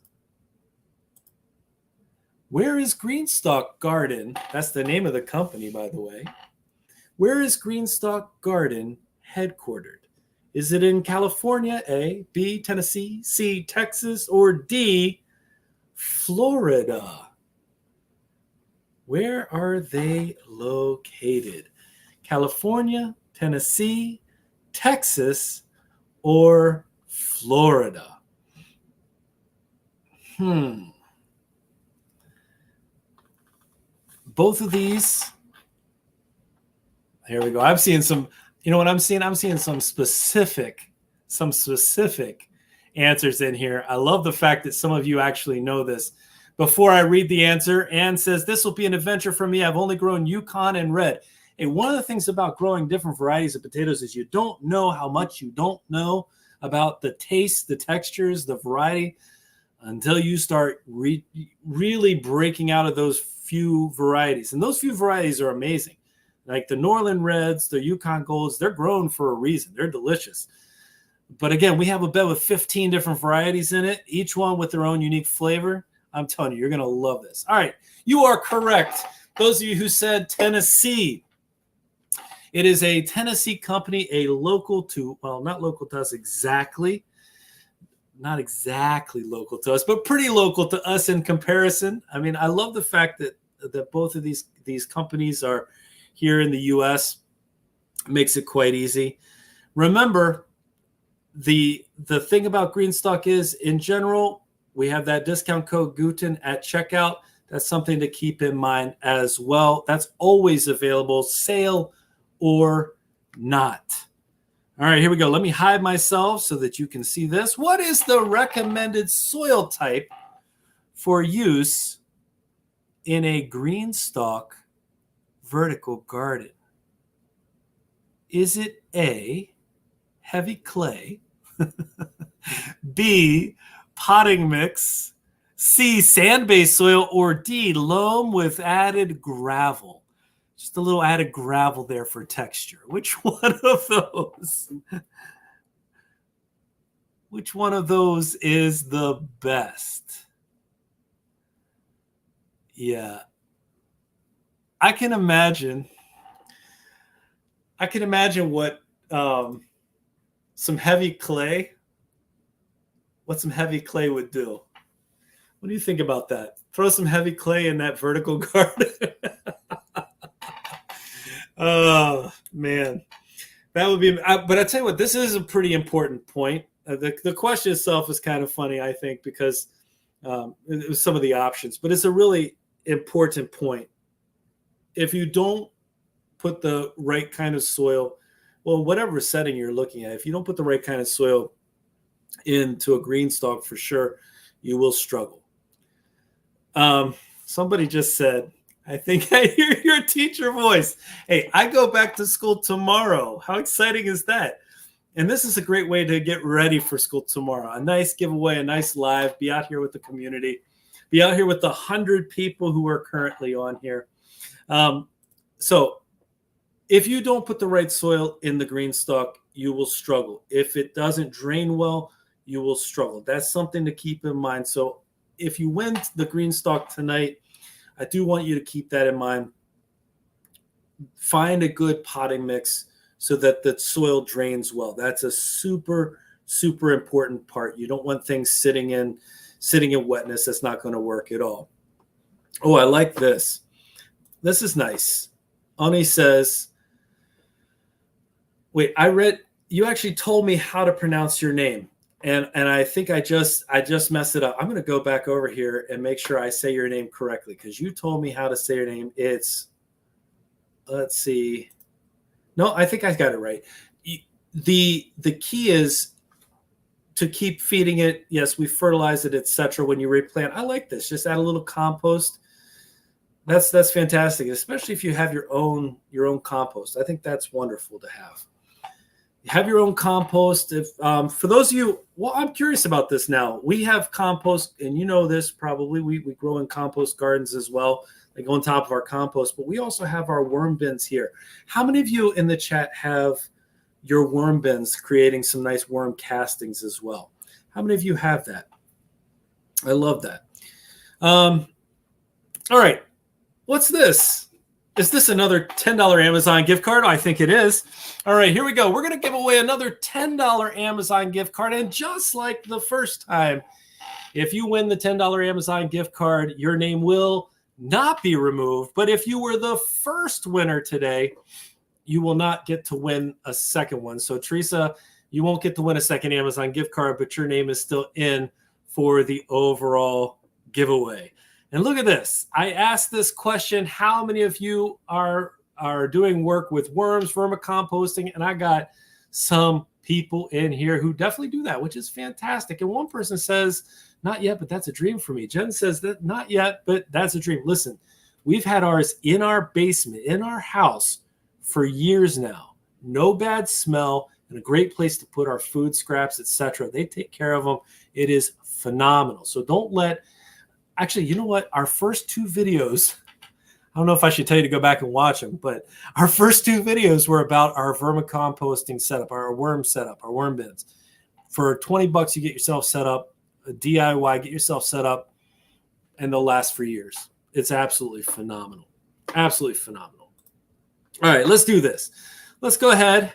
where is GreenStalk Garden? That's the name of the company, by the way. Where is GreenStalk Garden headquartered? Is it in California, A, B, Tennessee, C, Texas, or D, Florida? Where are they located? California, Tennessee, Texas, or Florida? Both of these. Here we go. I'm seeing some, you know what I'm seeing? I'm seeing some specific answers in here. I love the fact that some of you actually know this. Before I read the answer, Ann says, this will be an adventure for me. I've only grown Yukon and red. And one of the things about growing different varieties of potatoes is you don't know how much you don't know about the taste, the textures, the variety, until you start really breaking out of those few varieties. And those few varieties are amazing. Like the Norland Reds, the Yukon Golds, they're grown for a reason. They're delicious. But again, we have a bed with 15 different varieties in it, each one with their own unique flavor. I'm telling you, you're going to love this. All right, you are correct. Those of you who said Tennessee, it is a Tennessee company, not local to us exactly, not exactly local to us, but pretty local to us in comparison. I mean, I love the fact that both of these companies are here in the U.S. Makes it quite easy. Remember, the thing about GreenStalk is, in general, we have that discount code Guten at checkout. That's something to keep in mind as well. That's always available, sale or not. All right, here we go. Let me hide myself so that you can see this. What is the recommended soil type for use in a GreenStalk vertical garden? Is it A, heavy clay, B, potting mix, C, sand-based soil, or D, loam with added gravel? Just a little added gravel there for texture. Which one of those? Which one of those is the best? Yeah. I can imagine what some heavy clay would do. What do you think about that? Throw some heavy clay in that vertical garden. Oh, man. That would be, but I tell you what, this is a pretty important point. The question itself is kind of funny, I think, because it was some of the options, but it's a really important point. If you don't put the right kind of soil, well, whatever setting you're looking at, if you don't put the right kind of soil into a GreenStalk, for sure, you will struggle. Somebody just said, I think I hear your teacher voice. Hey, I go back to school tomorrow. How exciting is that? And this is a great way to get ready for school tomorrow. A nice giveaway, a nice live, be out here with the community, be out here with the 100 people who are currently on here. So if you don't put the right soil in the GreenStalk, you will struggle. If it doesn't drain well, you will struggle. That's something to keep in mind. So if you win the GreenStalk tonight, I do want you to keep that in mind. Find a good potting mix so that the soil drains well. That's a super, super important part. You don't want things sitting in wetness. That's not going to work at all. Oh, I like this. This is nice. Ani says, wait, you actually told me how to pronounce your name. And I think I just messed it up. I'm going to go back over here and make sure I say your name correctly, because you told me how to say your name. Let's see. No, I think I got it right. The key is to keep feeding it. Yes, we fertilize it, etc. When you replant. I like this. Just add a little compost. That's fantastic, especially if you have your own compost. I think that's wonderful to have. have your own compost. If for those of you, well, I'm curious about this now. We have compost, and you know this probably. We grow in compost gardens as well. They go on top of our compost, but we also have our worm bins here. How many of you in the chat have your worm bins creating some nice worm castings as well? How many of you have that? I love that. All right. What's this? Is this another $10 Amazon gift card? I think it is. All right, here we go. We're going to give away another $10 Amazon gift card. And just like the first time, if you win the $10 Amazon gift card, your name will not be removed. But if you were the first winner today, you will not get to win a second one. So, Teresa, you won't get to win a second Amazon gift card, but your name is still in for the overall giveaway. And look at this. I asked this question, how many of you are doing work with worms, vermicomposting? And I got some people in here who definitely do that, which is fantastic. And one person says, not yet, but that's a dream for me. Jen says that not yet, but that's a dream. Listen, we've had ours in our basement, in our house for years now. No bad smell and a great place to put our food scraps, etc. They take care of them. It is phenomenal. So don't let, actually, you know what? Our first two videos, I don't know if I should tell you to go back and watch them, but our first two videos were about our vermicomposting setup, our worm setup, our worm bins. For 20 bucks, you get yourself set up, a DIY, get yourself set up, and they'll last for years. It's absolutely phenomenal. Absolutely phenomenal. All right, let's do this. Let's go ahead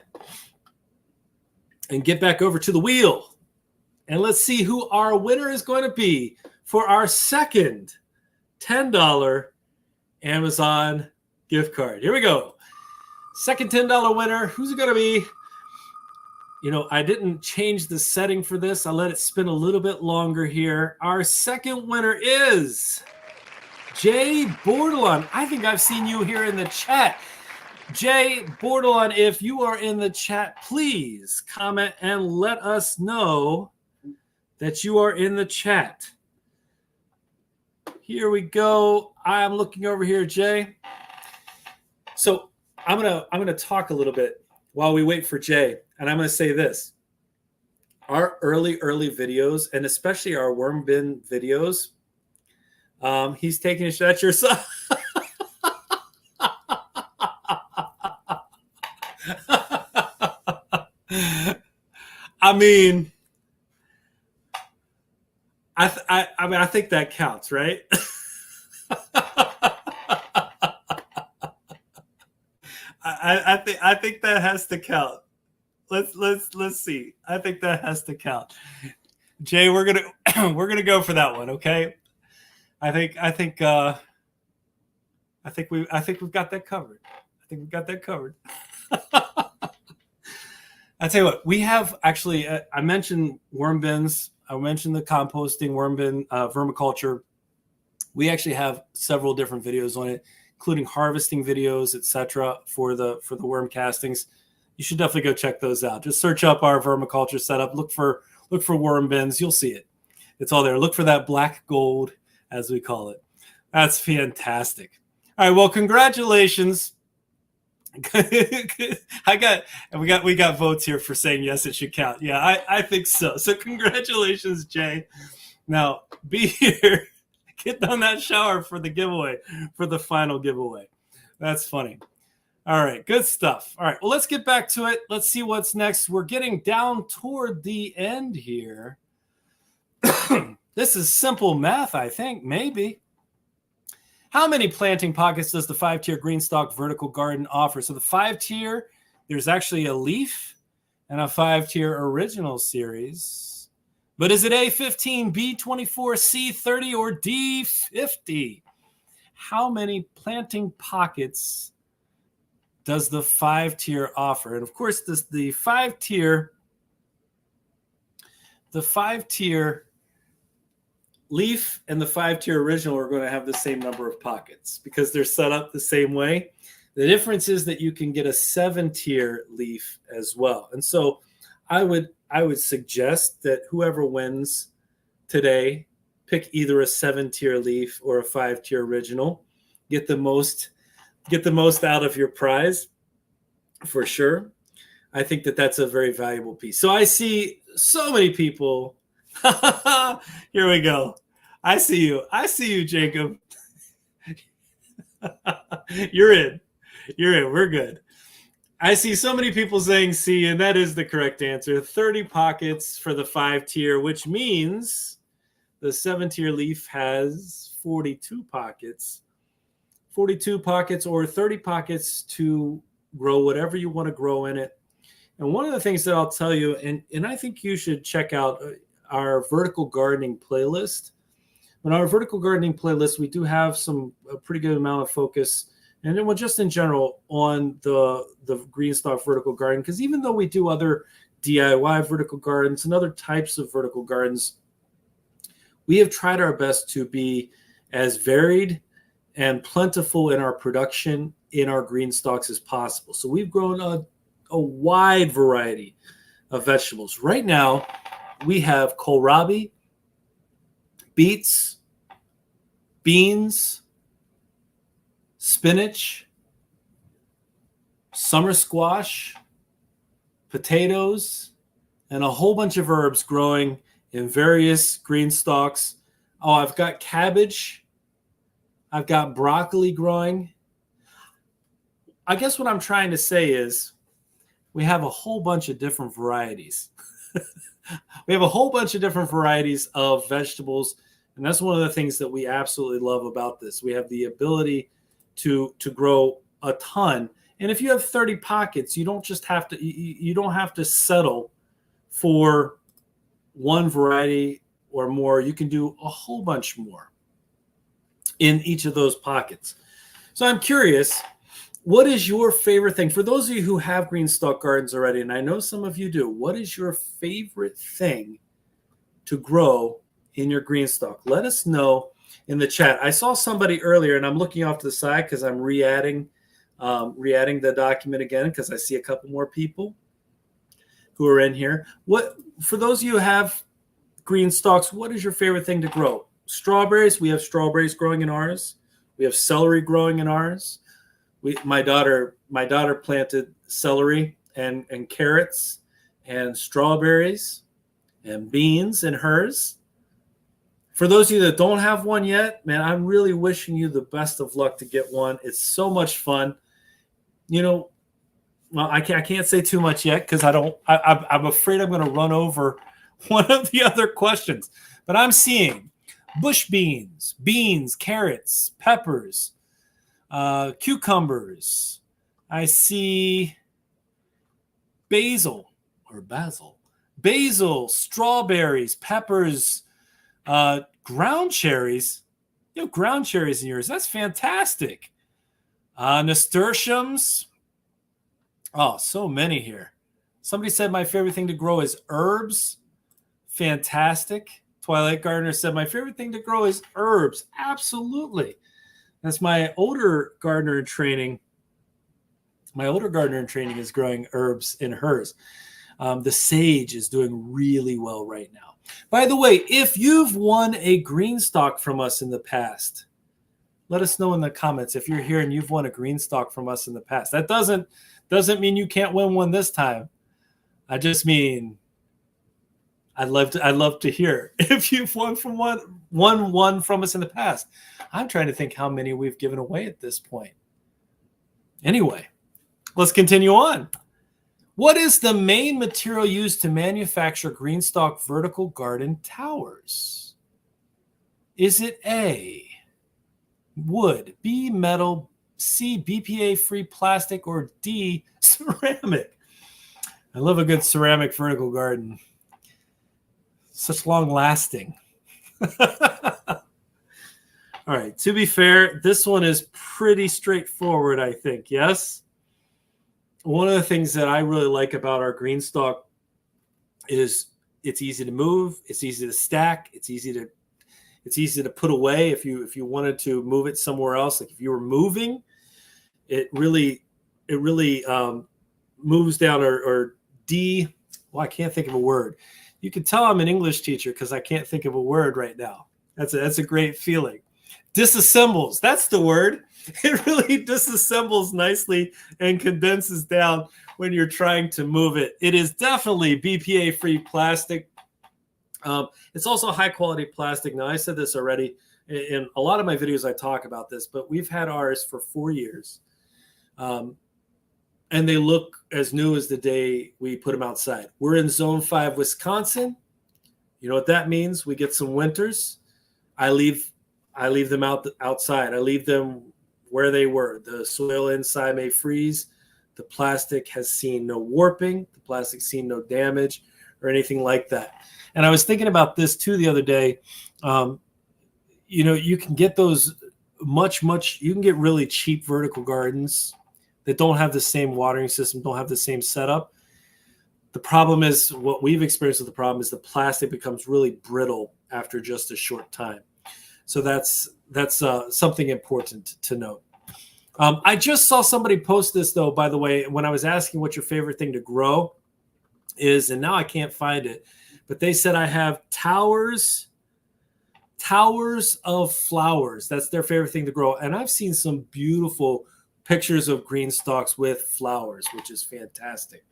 and get back over to the wheel. And let's see who our winner is going to be for our second $10 Amazon gift card. Here we go. Second $10 winner. Who's it going to be? You know, I didn't change the setting for this. I let it spin a little bit longer here. Our second winner is Jay Bordelon. I think I've seen you here in the chat. Jay Bordelon, if you are in the chat, please comment and let us know that you are in the chat. Here we go. I'm looking over here, Jay. So I'm gonna talk a little bit while we wait for Jay, and I'm gonna say this: our early videos, and especially our worm bin videos, he's taking a shot at yourself. I mean, I think that counts, right? I think that has to count. Let's see. I think that has to count. Jay, we're gonna go for that one, okay? I think we've got that covered. I think we've got that covered. I tell you what, we have actually. I mentioned worm bins. I mentioned the composting, worm bin, vermiculture. We actually have several different videos on it, including harvesting videos, etc. for the worm castings. You should definitely go check those out. Just search up our vermiculture setup. Look for worm bins. You'll see it. It's all there. Look for that black gold, as we call it. That's fantastic. All right. Well, congratulations. we got votes here for saying yes, it should count. Yeah, I think so. So congratulations, Jay. Now be here. Get on that shower for the giveaway, for the final giveaway. That's funny. All right, good stuff. All right, well, let's get back to it. Let's see what's next. We're getting down toward the end here. This is simple math, I think, maybe. How many planting pockets does the 5-tier GreenStalk Vertical Garden offer? So the 5-tier, there's actually a leaf and a 5-tier original series. But is it A15, B24, C30, or D50? How many planting pockets does the 5-tier offer? And of course, the 5-tier leaf and the 5-tier original are going to have the same number of pockets because they're set up the same way. The difference is that you can get a 7-tier leaf as well. And so I would suggest that whoever wins today, pick either a 7-tier leaf or a 5-tier original. Get the most out of your prize for sure. I think that that's a very valuable piece. So I see so many people. Here we go. I see you. I see you, Jacob. You're in. You're in. We're good. I see so many people saying C, and that is the correct answer. 30 pockets for the 5-tier, which means the 7-tier leaf has 42 pockets. 42 pockets or 30 pockets to grow whatever you want to grow in it. And one of the things that I'll tell you, and I think you should check out our vertical gardening playlist. On our vertical gardening playlist, we do have a pretty good amount of focus, and then just in general on the GreenStalk vertical garden, because even though we do other DIY vertical gardens and other types of vertical gardens, we have tried our best to be as varied and plentiful in our production in our GreenStalks as possible. So we've grown a wide variety of vegetables. Right now, we have kohlrabi, beets, beans, spinach, summer squash, potatoes, and a whole bunch of herbs growing in various GreenStalks. Oh, I've got cabbage. I've got broccoli growing. I guess what I'm trying to say is we have a whole bunch of different varieties. We have a whole bunch of different varieties of vegetables, and that's one of the things that we absolutely love about this. We have the ability to grow a ton. And if you have 30 pockets, you don't just have to you don't have to settle for one variety or more. You can do a whole bunch more in each of those pockets. So I'm curious, what is your favorite thing? For those of you who have GreenStalk gardens already, and I know some of you do, what is your favorite thing to grow in your GreenStalk? Let us know in the chat. I saw somebody earlier, and I'm looking off to the side because I'm re-adding the document again because I see a couple more people who are in here. For those of you who have GreenStalks, what is your favorite thing to grow? Strawberries. We have strawberries growing in ours. We have celery growing in ours. My daughter planted celery and carrots and strawberries and beans in hers. For those of you that don't have one yet, man, I'm really wishing you the best of luck to get one. It's so much fun. Well, I can't say too much yet because I'm afraid I'm going to run over one of the other questions. But I'm seeing bush beans, carrots, peppers, cucumbers. I see basil, strawberries, peppers, ground cherries. You have ground cherries in yours. That's fantastic. Nasturtiums. Oh, so many here. Somebody said my favorite thing to grow is herbs. Fantastic. Twilight Gardener said my favorite thing to grow is herbs. Absolutely. That's my older gardener in training. My older gardener in training is growing herbs in hers. The sage is doing really well right now. By the way, if you've won a GreenStalk from us in the past, let us know in the comments if you're here and you've won a GreenStalk from us in the past. That doesn't mean you can't win one this time. I just mean I'd love to hear if you've won one from us in the past. I'm trying to think how many we've given away at this point. Anyway, let's continue on. What is the main material used to manufacture GreenStalk vertical garden towers? Is it A, wood, B, metal, C, BPA-free plastic, or D, ceramic? I love a good ceramic vertical garden. Such long lasting. All right, to be fair, this one is pretty straightforward, I think, yes? One of the things that I really like about our GreenStalk is it's easy to move, it's easy to stack, it's easy to put away if you wanted to move it somewhere else. Like if you were moving, it really moves down or I can't think of a word. You can tell I'm an English teacher because I can't think of a word right now. That's a great feeling. Disassembles, that's the word. It really disassembles nicely and condenses down when you're trying to move it. It is definitely BPA-free plastic. It's also high-quality plastic. Now, I said this already. In a lot of my videos, I talk about this, but we've had ours for 4 years. And they look as new as the day we put them outside. We're in Zone 5, Wisconsin. You know what that means? We get some winters. I leave them outside. I leave them where they were. The soil inside may freeze. The plastic has seen no warping. The plastic's seen no damage or anything like that. And I was thinking about this too the other day. You can get those you can get really cheap vertical gardens that don't have the same watering system, don't have the same setup. The problem is, what we've experienced with the problem is the plastic becomes really brittle after just a short time. So that's something important to note. I just saw somebody post this, though, by the way, when I was asking what your favorite thing to grow is, and now I can't find it, but they said I have towers of flowers. That's their favorite thing to grow. And I've seen some beautiful pictures of green stalks with flowers, which is fantastic.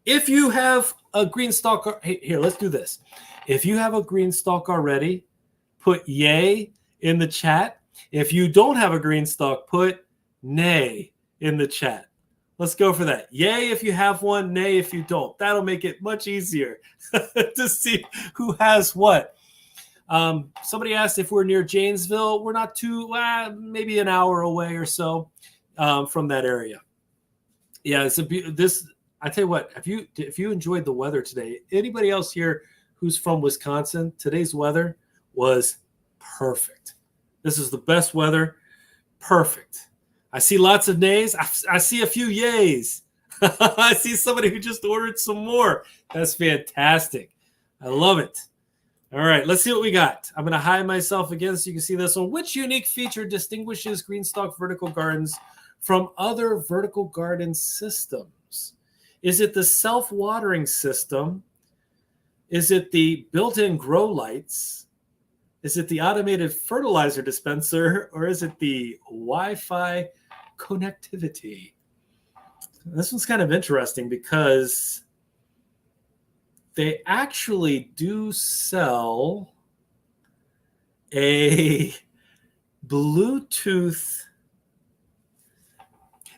If you have a green stalk, here, let's do this. If you have a green stalk already, put yay in the chat. If you don't have a green stalk, put nay in the chat. Let's go for that. Yay if you have one, nay if you don't. That'll make it much easier to see who has what. Somebody asked if we're near Janesville. We're not too, maybe an hour away or so from that area. Yeah, I tell you what, if you enjoyed the weather today, anybody else here who's from Wisconsin, today's weather was perfect. This is the best weather. Perfect. I see lots of nays. I see a few yays. I see somebody who just ordered some more. That's fantastic. I love it. All right, let's see what we got. I'm going to hide myself again so you can see this one. Which unique feature distinguishes GreenStalk Vertical Gardens from other vertical garden systems? Is it the self-watering system? Is it the built-in grow lights? Is it the automated fertilizer dispenser? Or is it the Wi-Fi connectivity? This one's kind of interesting because they actually do sell a Bluetooth.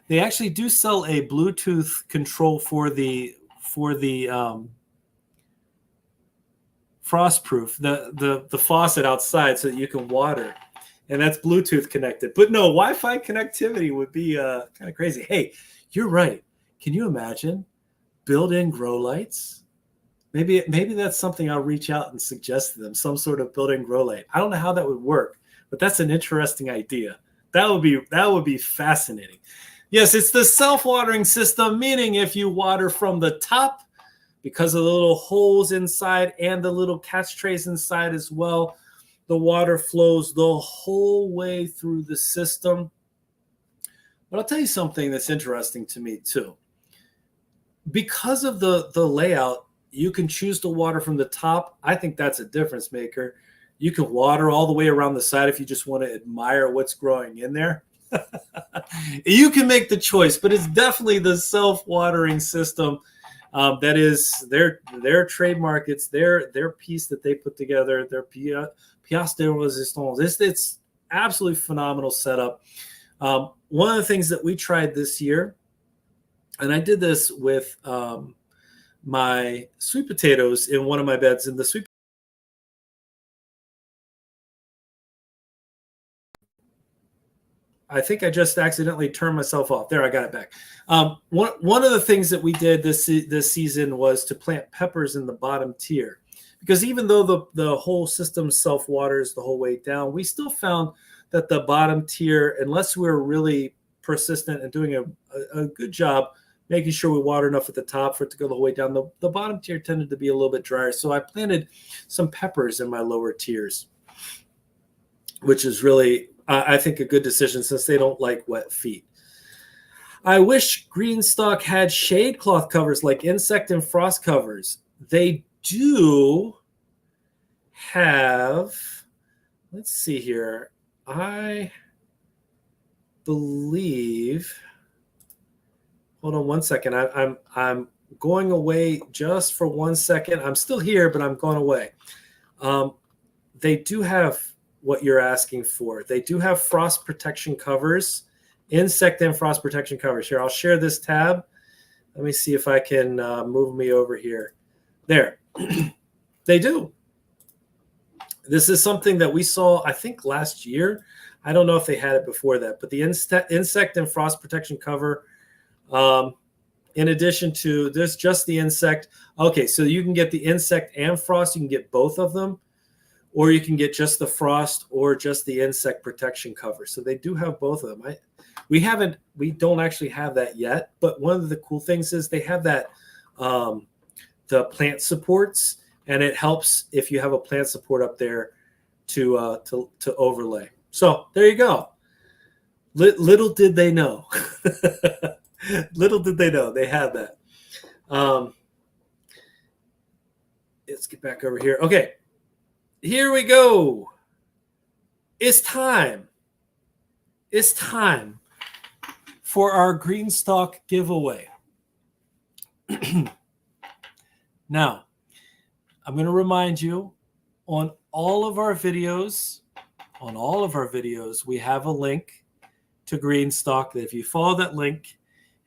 They actually do sell a Bluetooth control for the frostproof, the faucet outside, so that you can water, and that's Bluetooth connected. But no, Wi-Fi connectivity would be kind of crazy. Hey, you're right. Can you imagine built-in grow lights? Maybe that's something I'll reach out and suggest to them, some sort of built-in grow light. I don't know how that would work, but that's an interesting idea. That would be fascinating. Yes, it's the self-watering system, meaning if you water from the top, because of the little holes inside and the little catch trays inside as well, the water flows the whole way through the system. But I'll tell you something that's interesting to me too. Because of the layout, you can choose to water from the top. I think that's a difference maker. You can water all the way around the side if you just want to admire what's growing in there. You can make the choice, but it's definitely the self-watering system. That is their trademark. It's their piece that they put together, their pièce de résistance. It's absolutely phenomenal setup. One of the things that we tried this year, and I did this with my sweet potatoes in one of my beds, in the sweet. I think I just accidentally turned myself off. There, I got it back. One of the things that we did this season was to plant peppers in the bottom tier, because even though the whole system self-waters the whole way down, we still found that the bottom tier, unless we were really persistent and doing a good job making sure we water enough at the top for it to go the whole way down, the bottom tier tended to be a little bit drier. So I planted some peppers in my lower tiers, which is really, I think, a good decision since they don't like wet feet. I wish GreenStalk had shade cloth covers like insect and frost covers. They do have, let's see here. I believe Hold on one second. I'm going away just for 1 second. I'm still here, but I'm going away. They do have what you're asking for. They do have frost protection covers, insect and frost protection covers. Here, I'll share this tab. Let me see if I can move me over here. There. They do. This is something that we saw, I think, last year. I don't know if they had it before that, but the insect and frost protection cover, in addition to this, just the insect. Okay, so you can get the insect and frost. You can get both of them, or you can get just the frost or just the insect protection cover. So they do have both of them. We don't actually have that yet, but one of the cool things is they have that, the plant supports, and it helps if you have a plant support up there to overlay. So there you go. Little did they know. Little did they know they had that. Let's get back over here. Okay, here we go. It's time. It's time for our GreenStalk giveaway. Now, I'm going to remind you, on all of our videos, we have a link to GreenStalk that if you follow that link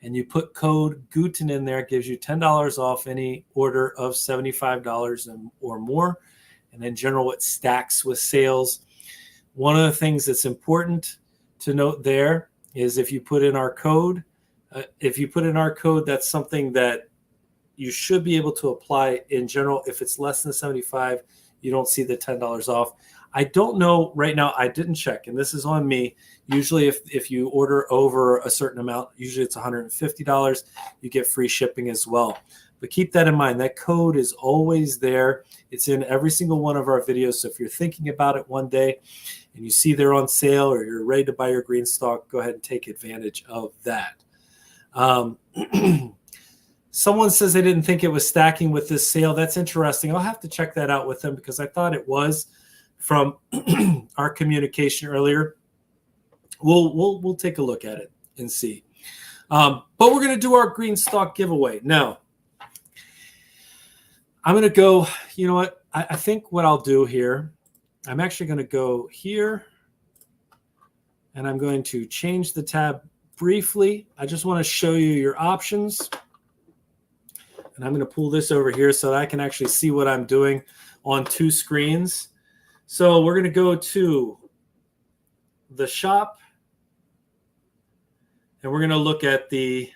and you put code Guten in there, it gives you $10 off any order of $75 or more. And in general, it stacks with sales. One of the things that's important to note there is if you put in our code, that's something that you should be able to apply in general. If it's less than 75, you don't see the $10 off. I don't know right now. I didn't check, and this is on me. Usually if you order over a certain amount, usually it's $150, you get free shipping as well. But keep that in mind. That code is always there. It's in every single one of our videos. So if you're thinking about it one day and you see they're on sale or you're ready to buy your GreenStalk, go ahead and take advantage of that. Someone says they didn't think it was stacking with this sale. That's interesting. I'll have to check that out with them because I thought it was from our communication earlier. We'll take a look at it and see. But we're going to do our GreenStalk giveaway. Now, I'm going to go, you know what? I think what I'll do here, I'm actually going to go here and I'm going to change the tab briefly. I just want to show you your options. And I'm going to pull this over here so that I can actually see what I'm doing on two screens. So we're going to go to the shop and we're going to look at the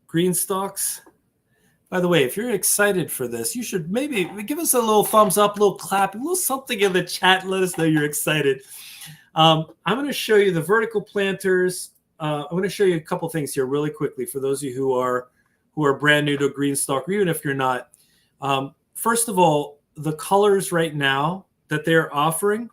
GreenStalks. By the way, if you're excited for this, you should maybe give us a little thumbs up, a little clap, a little something in the chat. Let us know you're excited. I'm going to show you the vertical planters. I'm going to show you a couple things here really quickly for those of you who are brand new to GreenStalk, or even if you're not. First of all, the colors right now that they're offering.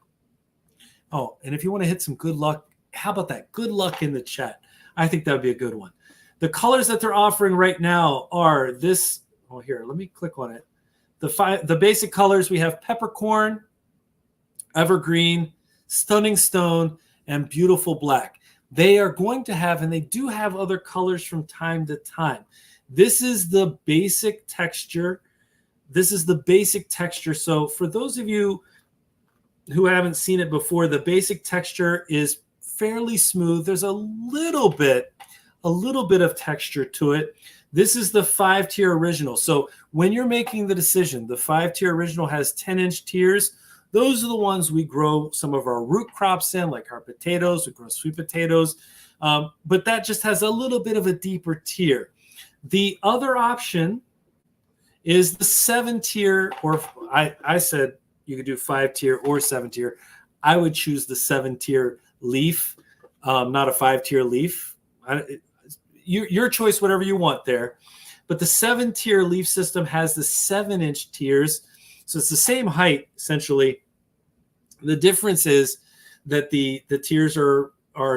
Oh, and if you want to hit some good luck, how about that? Good luck in the chat. I think that would be a good one. The colors that they're offering right now are this. Oh, here, let me click on it. The basic colors, we have peppercorn, evergreen, stunning stone, and beautiful black. They are going to have, and they do have other colors from time to time. This is the basic texture. So for those of you who haven't seen it before, the basic texture is fairly smooth. There's a little bit of texture to it. This is the 5-tier original. So when you're making the decision, the 5-tier original has 10-inch tiers. Those are the ones we grow some of our root crops in, like our potatoes. We grow sweet potatoes. But that just has a little bit of a deeper tier. The other option is the 7-tier, or I said you could do 5-tier or 7-tier. I would choose the 7-tier leaf, not a 5-tier leaf. Your choice, whatever you want there. But the 7-tier leaf system has the 7-inch tiers. So it's the same height, essentially. The difference is that the tiers are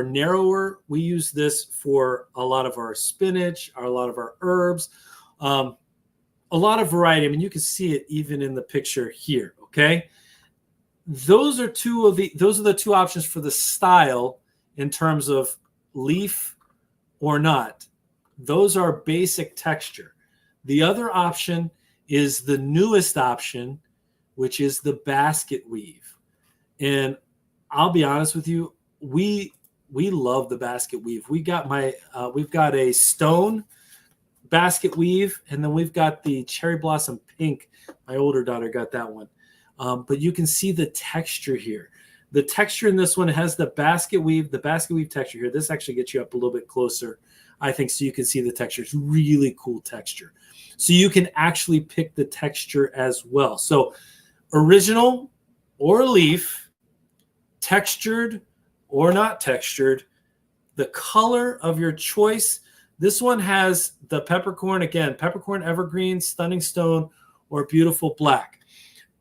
narrower. We use this for a lot of our spinach, a lot of our herbs, a lot of variety. I mean, you can see it even in the picture here. Okay, those are the two options for the style in terms of leaf or not. Those are basic texture. The other option is the newest option, which is the basket weave. And I'll be honest with you, we love the basket weave. We've got a stone basket weave, and then we've got the cherry blossom pink. My older daughter got that one. But you can see the texture here. The texture in this one has the basket weave texture here. This actually gets you up a little bit closer, I think, so you can see the texture. It's really cool texture. So you can actually pick the texture as well. So original or leaf, textured or not textured, the color of your choice. This one has the peppercorn, again, peppercorn evergreen, stunning stone, or beautiful black.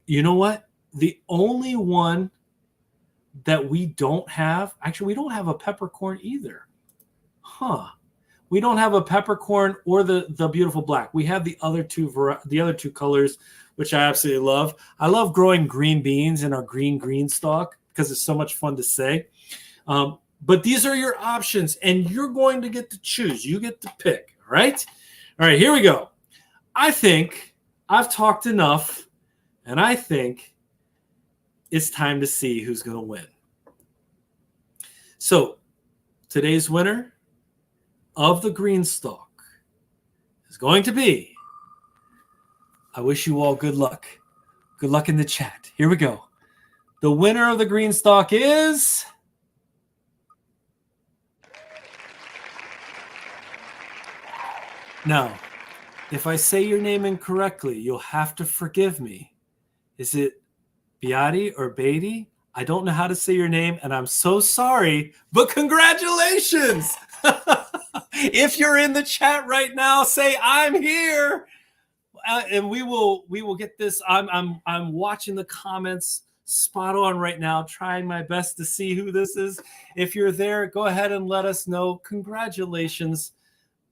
You know what? The only one that we don't have, actually, we don't have a peppercorn either. We don't have a peppercorn or the beautiful black. We have the other two colors, which I absolutely love. I love growing green beans in our GreenStalk because it's so much fun to say. But these are your options, and you're going to get to choose. You get to pick, all right? All right, here we go. I think I've talked enough, and I think it's time to see who's going to win. So today's winner of the GreenStalk is going to be, I wish you all good luck. Good luck in the chat. Here we go. The winner of the GreenStalk is... Now, if I say your name incorrectly, you'll have to forgive me. Is it Beatty or Beatty? I don't know how to say your name, and I'm so sorry, but congratulations! If you're in the chat right now, say I'm here, and we will get this. I'm watching the comments spot on right now, trying my best to see who this is. If you're there, go ahead and let us know. Congratulations.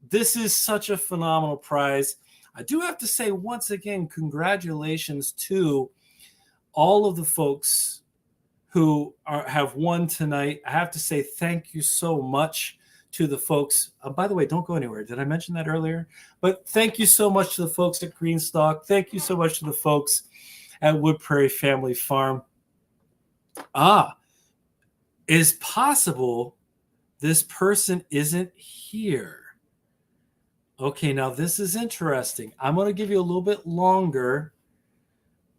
This is such a phenomenal prize. I do have to say, once again, congratulations to all of the folks who have won tonight. I have to say thank you so much to the folks. By the way, don't go anywhere. Did I mention that earlier? But thank you so much to the folks at GreenStalk. Thank you so much to the folks at Wood Prairie Family Farm. It is possible this person isn't here. Okay, now this is interesting. I'm going to give you a little bit longer.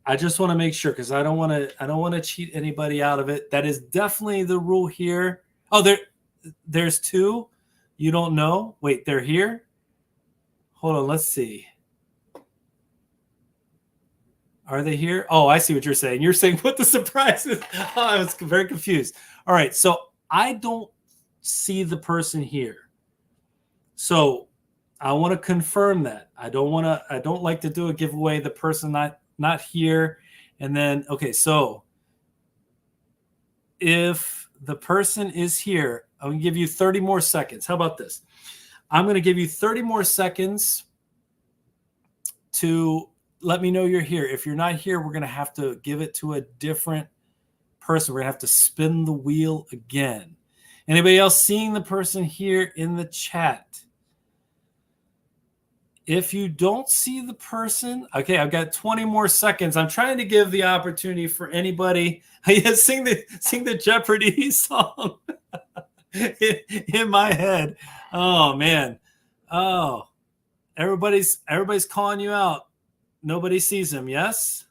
I just want to make sure, because I don't want to cheat anybody out of it. That is definitely the rule here. Oh, there's two. You don't know? Wait, they're here? Hold on, let's see. Are they here? Oh, I see what you're saying. You're saying what the surprise is. Oh, I was very confused. All right, so I don't see the person here. So I want to confirm that. I don't like to do a giveaway, the person not here. And then, okay, so if the person is here, I'm going to give you 30 more seconds. How about this? I'm going to give you 30 more seconds to let me know you're here. If you're not here, we're going to have to give it to a different person. We're going to have to spin the wheel again. Anybody else seeing the person here in the chat? If you don't see the person, okay, I've got 20 more seconds. I'm trying to give the opportunity for anybody. Sing the Jeopardy song in my head. Oh man. Oh, everybody's calling you out. Nobody sees him. Yes.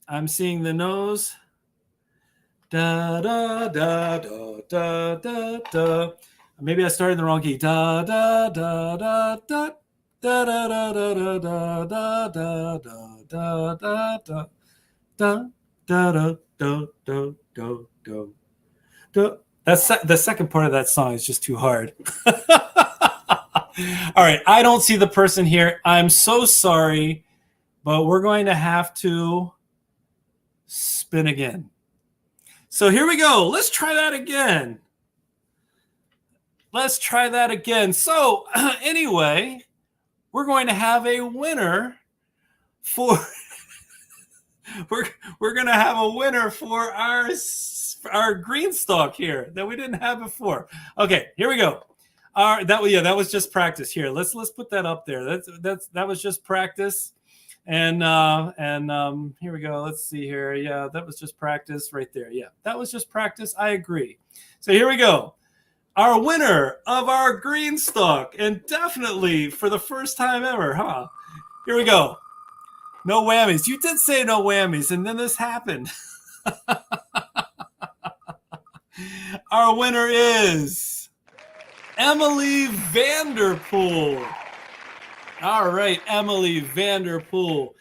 I'm seeing the nose. Da da da da da da da. Maybe I started in the wrong key. Da da da da da da da da da da da da da da da da da da da da. That's the second part of that song is just too hard. All right, I don't see the person here. I'm so sorry, but we're going to have to spin again. So here we go. Let's try that again. Let's try that again. So anyway, we're going to have a winner for we're going to have a winner for our GreenStalk here that we didn't have before. Okay, here we go. All right, that was just practice. Here, let's put that up there. That was just practice. And here we go. Let's see here. Yeah, that was just practice right there. Yeah, that was just practice. I agree. So here we go. Our winner of our GreenStalk, and definitely for the first time ever, huh? Here we go. No whammies. You did say no whammies, and then this happened. Our winner is Emily Vanderpool. All right, Emily Vanderpool.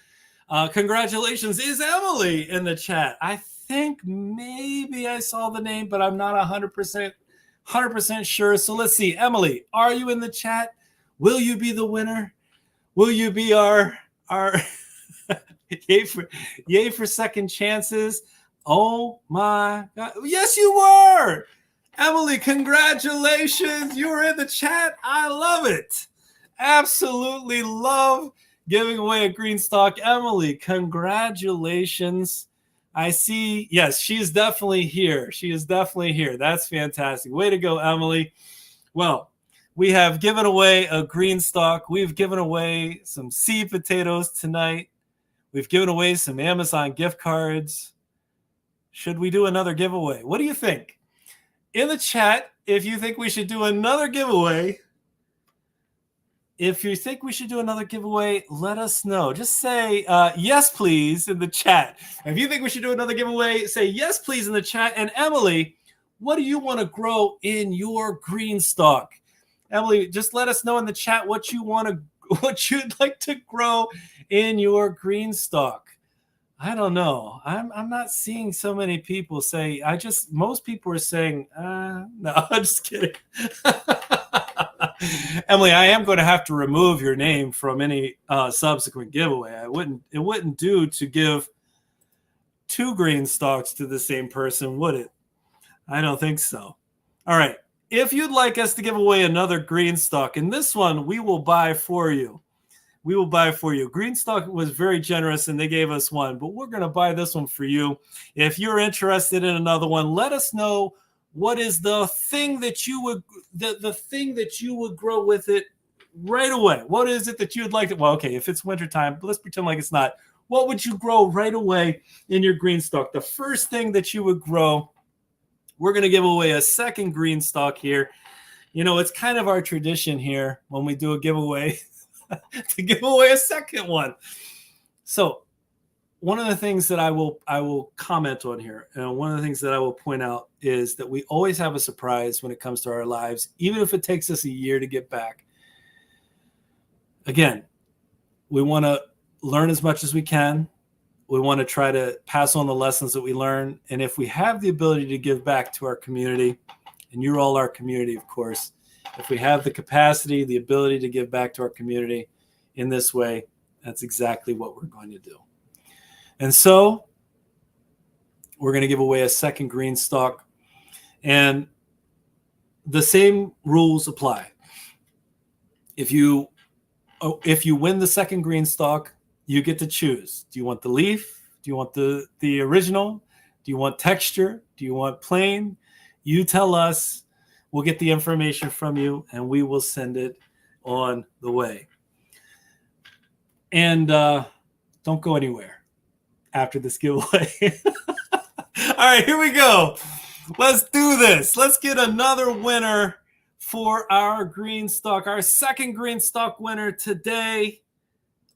Congratulations. Is Emily in the chat? I think maybe I saw the name, but I'm not 100% sure. So let's see. Emily, are you in the chat? Will you be the winner? Will you be our yay for second chances? Oh my God. Yes, you were. Emily, congratulations. You were in the chat. I love it. Absolutely love giving away a GreenStalk. Emily, congratulations. I see. Yes, she is definitely here. She is definitely here. That's fantastic. Way to go, Emily. Well, we have given away a GreenStalk. We've given away some seed potatoes tonight. We've given away some Amazon gift cards. Should we do another giveaway? What do you think? In the chat, if you think we should do another giveaway, let us know. Just say yes, please, in the chat. If you think we should do another giveaway, say yes, please, in the chat. And Emily, what do you want to grow in your GreenStalk? Emily, just let us know in the chat what you'd like to grow in your GreenStalk. I don't know. I'm not seeing so many people say. Most people are saying, no, I'm just kidding. Emily, I am going to have to remove your name from any subsequent giveaway. It wouldn't do to give 2 GreenStalks to the same person, would it? I don't think so. All right. If you'd like us to give away another GreenStalk, and this one we will buy for you. GreenStalk was very generous and they gave us one, but we're going to buy this one for you. If you're interested in another one, let us know what is the thing that you would grow with it right away. What is it that you would like to? Well, okay, if it's wintertime, let's pretend like it's not. What would you grow right away in your GreenStalk? The first thing that you would grow, we're going to give away a second GreenStalk here. You know, it's kind of our tradition here when we do a giveaway to give away a second one. So one of the things that I will comment on here, and one of the things that I will point out is that we always have a surprise when it comes to our lives, even if it takes us a year to get back. Again, we want to learn as much as we can. We want to try to pass on the lessons that we learn. And if we have the ability to give back to our community, and you're all our community, of course, if we have the capacity, the ability to give back to our community in this way, that's exactly what we're going to do. And so we're going to give away a second GreenStalk, and the same rules apply. If you win the second GreenStalk, you get to choose. Do you want the leaf? Do you want the original? Do you want texture? Do you want plain? You tell us. We'll get the information from you, and we will send it on the way. And don't go anywhere after this giveaway. All right, here we go. Let's do this. Let's get another winner for our GreenStalk. Our second GreenStalk winner today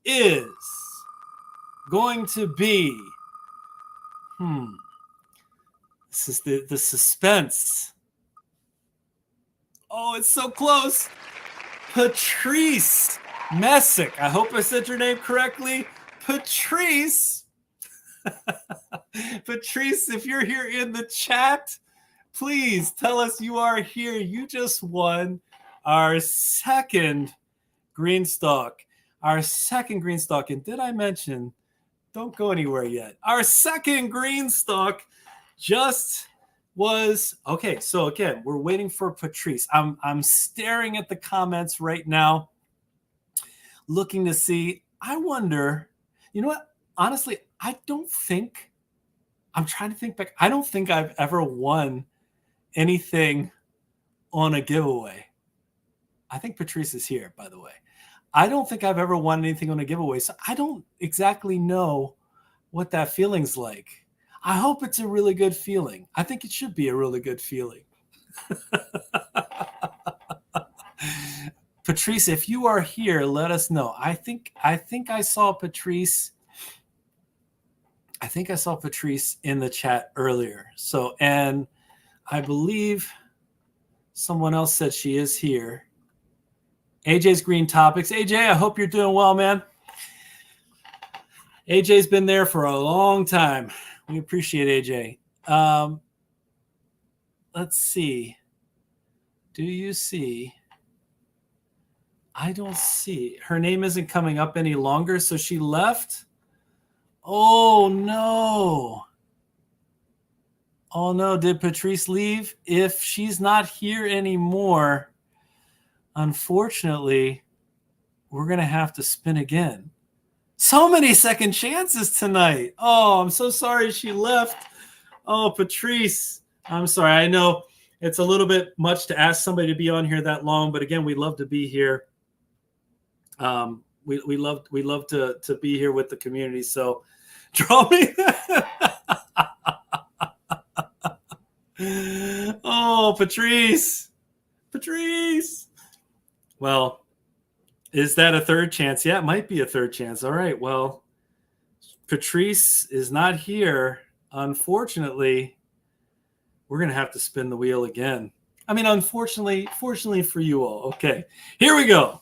is going to be, this is the suspense. Oh, it's so close. Patrice Messick. I hope I said your name correctly. Patrice. Patrice, if you're here in the chat, please tell us you are here. You just won our second GreenStalk. And did I mention, don't go anywhere yet. Our second GreenStalk just was, okay, so again, we're waiting for Patrice. I'm staring at the comments right now, looking to see. I wonder, you know what? Honestly, I'm trying to think back. I don't think I've ever won anything on a giveaway. I think Patrice is here, by the way. I don't think I've ever won anything on a giveaway, so I don't exactly know what that feeling's like. I hope it's a really good feeling. I think it should be a really good feeling. Patrice, if you are here, let us know. I think I saw Patrice. I think I saw Patrice in the chat earlier. So, and I believe someone else said she is here. AJ's Green Topics. AJ, I hope you're doing well, man. AJ's been there for a long time. We appreciate AJ. Let's see. Do you see? I don't see. Her name isn't coming up any longer, so she left. Oh, no. Oh, no. Did Patrice leave? If she's not here anymore, unfortunately, we're going to have to spin again. So many second chances tonight. Oh, I'm so sorry she left. Oh, Patrice, I'm sorry. I know it's a little bit much to ask somebody to be on here that long, but again, we love to be here. We love to be here with the community. So draw me. Oh, Patrice. Well, is that a third chance? Yeah, it might be a third chance. All right. Well, Patrice is not here. Unfortunately, we're going to have to spin the wheel again. I mean, fortunately for you all. Okay, here we go.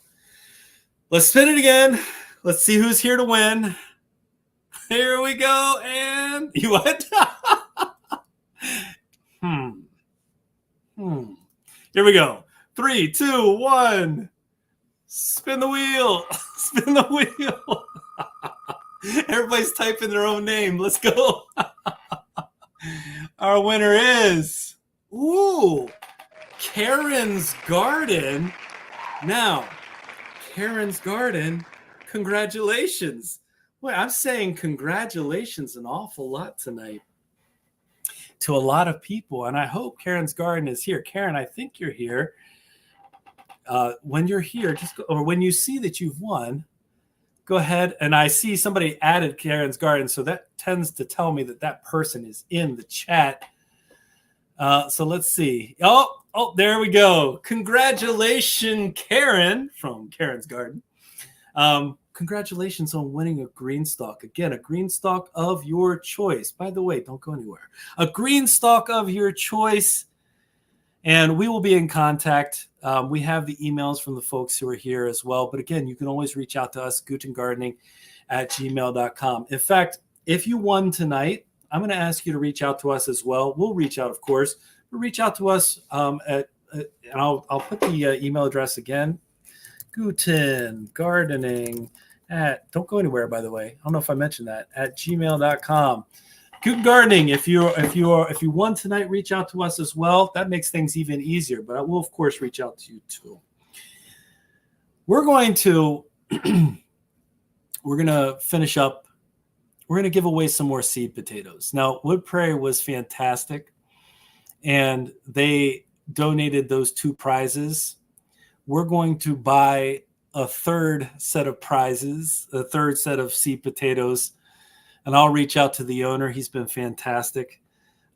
Let's spin it again. Let's see who's here to win. Here we go. And you what? Here we go. 3, 2, 1. Spin the wheel. Spin the wheel. Everybody's typing their own name. Let's go. Our winner is, Karen's Garden. Now, Karen's Garden, congratulations. Boy, I'm saying congratulations an awful lot tonight to a lot of people, and I hope Karen's Garden is here. Karen, I think you're here. When you're here, or when you see that you've won, go ahead. And I see somebody added Karen's Garden, so that tends to tell me that that person is in the chat. So let's see. Oh, there we go. Congratulations, Karen from Karen's Garden. Congratulations on winning a GreenStalk. Again, a GreenStalk of your choice. By the way, don't go anywhere. A GreenStalk of your choice. And we will be in contact. We have the emails from the folks who are here as well. But again, you can always reach out to us, gutengardening@gmail.com. In fact, if you won tonight, I'm going to ask you to reach out to us as well. We'll reach out, of course. But reach out to us and I'll put the email address again. Gutengardening don't go anywhere, by the way. I don't know if I mentioned that, @gmail.com. Guten Gardening, if you won tonight, reach out to us as well. That makes things even easier, but I will, of course, reach out to you too. We're going to finish up. We're going to give away some more seed potatoes. Now, Wood Prairie was fantastic, and they donated those 2 prizes. We're going to buy a third set of prizes, a third set of seed potatoes, and I'll reach out to the owner. He's been fantastic.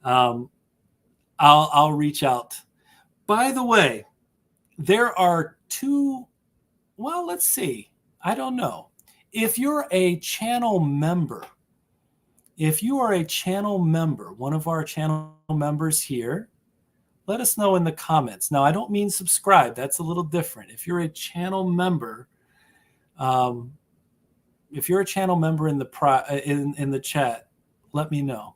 I'll reach out. By the way, there are 2. Well, let's see. I don't know. If you're a channel member, one of our channel members here, let us know in the comments. Now, I don't mean subscribe. That's a little different. If you're a channel member, in the chat, let me know.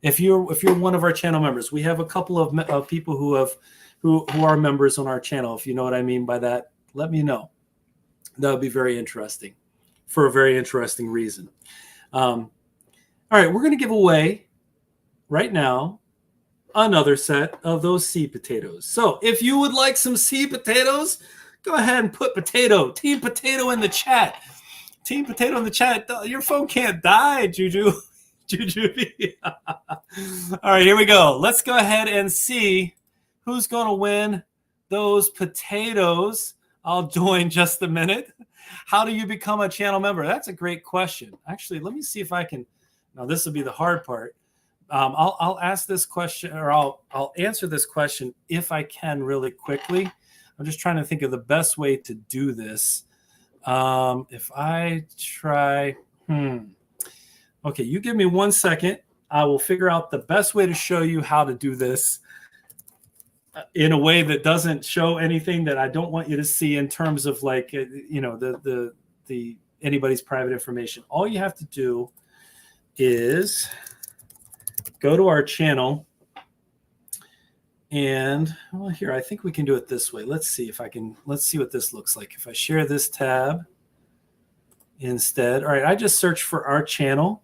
If you're one of our channel members, we have a couple of people who are members on our channel. If you know what I mean by that, let me know. That would be very interesting, for a very interesting reason. All right, we're going to give away right now another set of those seed potatoes. So if you would like some seed potatoes, go ahead and put Team Potato in the chat. Team Potato in the chat. Your phone can't die, Juju. All right, here we go. Let's go ahead and see who's going to win those potatoes. I'll join just a minute. How do you become a channel member? That's a great question. Actually, let me see if I can. Now, this will be the hard part. I'll ask this question, or I'll answer this question if I can really quickly. I'm just trying to think of the best way to do this. If I try, okay, you give me 1 second. I will figure out the best way to show you how to do this in a way that doesn't show anything that I don't want you to see in terms of like, you know, the anybody's private information. All you have to do is go to our channel, and well, here, I think we can do it this way. Let's see if I can, let's see what this looks like. If I share this tab instead. All right, I just searched for our channel.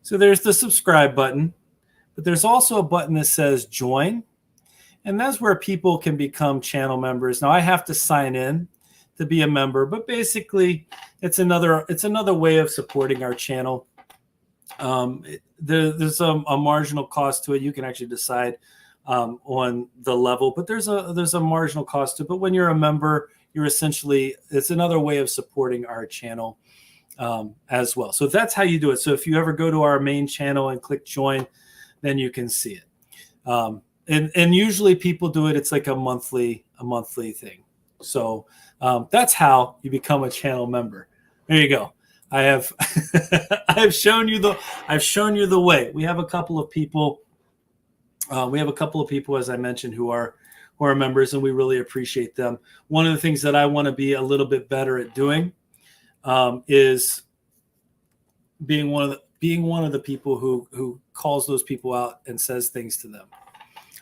So there's the subscribe button, but there's also a button that says join. And that's where people can become channel members. Now I have to sign in to be a member, but basically it's another way of supporting our channel. There's a marginal cost to it. You can actually decide on the level, but there's a marginal cost to it. But when you're a member, you're essentially, it's another way of supporting our channel as well. So that's how you do it. So if you ever go to our main channel and click join, then you can see it. And usually people do it. It's like a monthly thing. So that's how you become a channel member. There you go. I have I've shown you the way. We have a couple of people. As I mentioned, who are members, and we really appreciate them. One of the things that I want to be a little bit better at doing is being one of the people who calls those people out and says things to them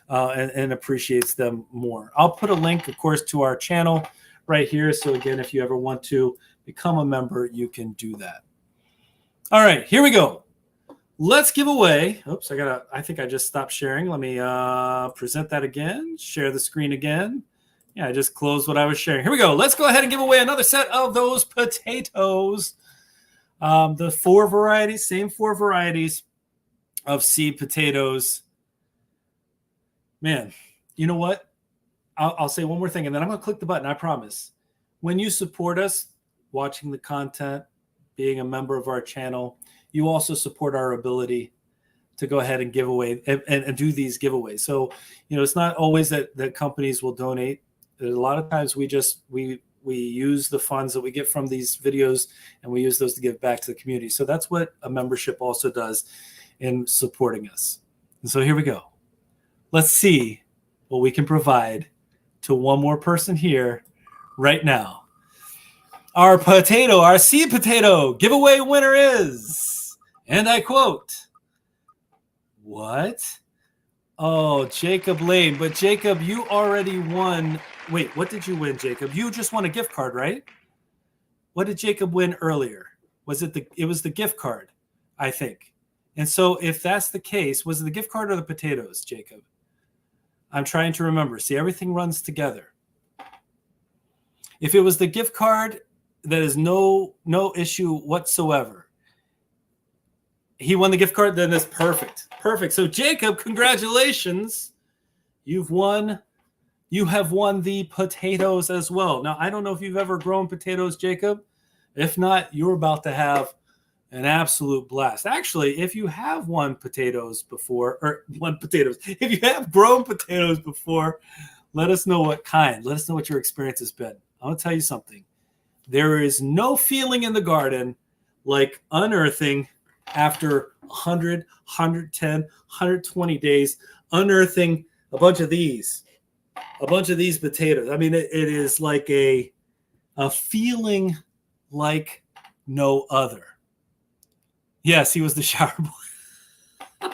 and appreciates them more. I'll put a link, of course, to our channel right here. So again, if you ever want to become a member, you can do that. All right, here we go. Let's give away. Oops, I think I just stopped sharing. Let me present that again. Share the screen again. Yeah, I just closed what I was sharing. Here we go. Let's go ahead and give away another set of those potatoes. The same four varieties of seed potatoes. Man, you know what? I'll say one more thing, and then I'm going to click the button, I promise. When you support us, watching the content, being a member of our channel, you also support our ability to go ahead and give away and do these giveaways. So, you know, it's not always that companies will donate. A lot of times we use the funds that we get from these videos, and we use those to give back to the community. So that's what a membership also does in supporting us. And so here we go. Let's see what we can provide to one more person here right now. Our seed potato giveaway winner is, and I quote, what? Oh, Jacob Lane. But Jacob, you already won. Wait, what did you win, Jacob? You just won a gift card, right? What did Jacob win earlier? It was the gift card, I think. And so if that's the case, was it the gift card or the potatoes, Jacob? I'm trying to remember. See, everything runs together. If it was the gift card, that is no issue whatsoever. He won the gift card, then that's perfect. Perfect. So Jacob, congratulations. You have won the potatoes as well. Now, I don't know if you've ever grown potatoes, Jacob. If not, you're about to have an absolute blast. Actually, if you have if you have grown potatoes before, let us know what kind. Let us know what your experience has been. I'm going to tell you something. There is no feeling in the garden like unearthing after 100, 110, 120 days, unearthing a bunch of these potatoes. I mean, it is like a feeling like no other. Yes, he was the shower boy.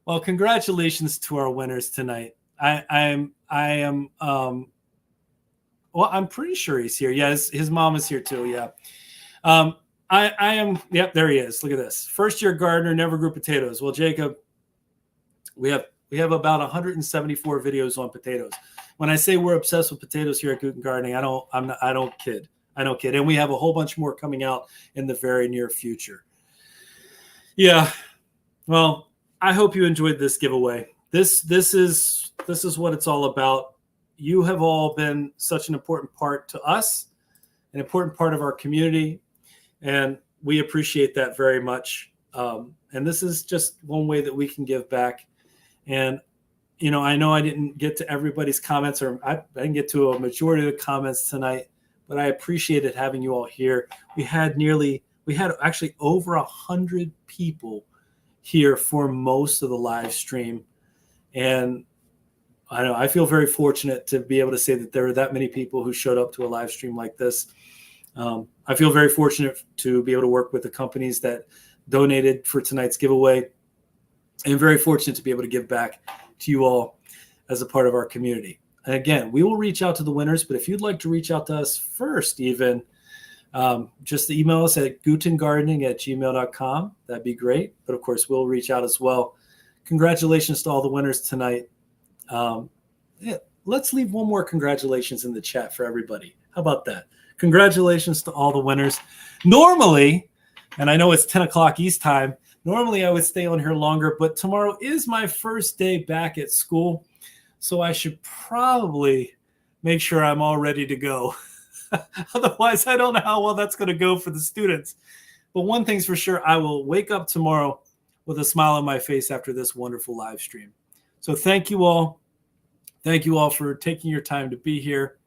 Well, congratulations to our winners tonight. Well, I'm pretty sure he's here. Yeah, his mom is here too. Yeah. I am. Yep, there he is. Look at this. First year gardener, never grew potatoes. Well, Jacob, we have about 174 videos on potatoes. When I say we're obsessed with potatoes here at Guten Gardening, I don't kid. And we have a whole bunch more coming out in the very near future. Yeah. Well, I hope you enjoyed this giveaway. This is This is what it's all about. You have all been such an important part to us, an important part of our community, and we appreciate that very much. And this is just one way that we can give back. And I know I didn't get to everybody's comments, or I didn't get to a majority of the comments tonight, but I appreciated having you all here. We had actually over 100 people here for most of the live stream. And I feel very fortunate to be able to say that there are that many people who showed up to a live stream like this. I feel very fortunate to be able to work with the companies that donated for tonight's giveaway, and very fortunate to be able to give back to you all as a part of our community. And again, we will reach out to the winners, but if you'd like to reach out to us first, even just email us at gutengardening@gmail.com. That'd be great. But of course, we'll reach out as well. Congratulations to all the winners tonight. Let's leave one more congratulations in the chat for everybody. How about that? Congratulations to all the winners. Normally, and I know it's 10 o'clock East time, normally I would stay on here longer, but tomorrow is my first day back at school. So I should probably make sure I'm all ready to go. Otherwise, I don't know how well that's going to go for the students. But one thing's for sure, I will wake up tomorrow with a smile on my face after this wonderful live stream. So thank you all. Thank you all for taking your time to be here.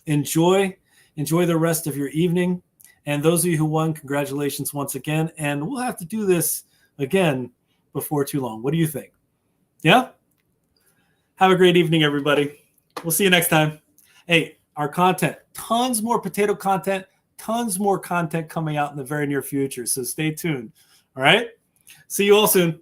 Enjoy the rest of your evening. And those of you who won, congratulations once again. And we'll have to do this again before too long. What do you think? Yeah? Have a great evening, everybody. We'll see you next time. Hey, our content, tons more potato content, tons more content coming out in the very near future. So stay tuned. All right? See you all soon.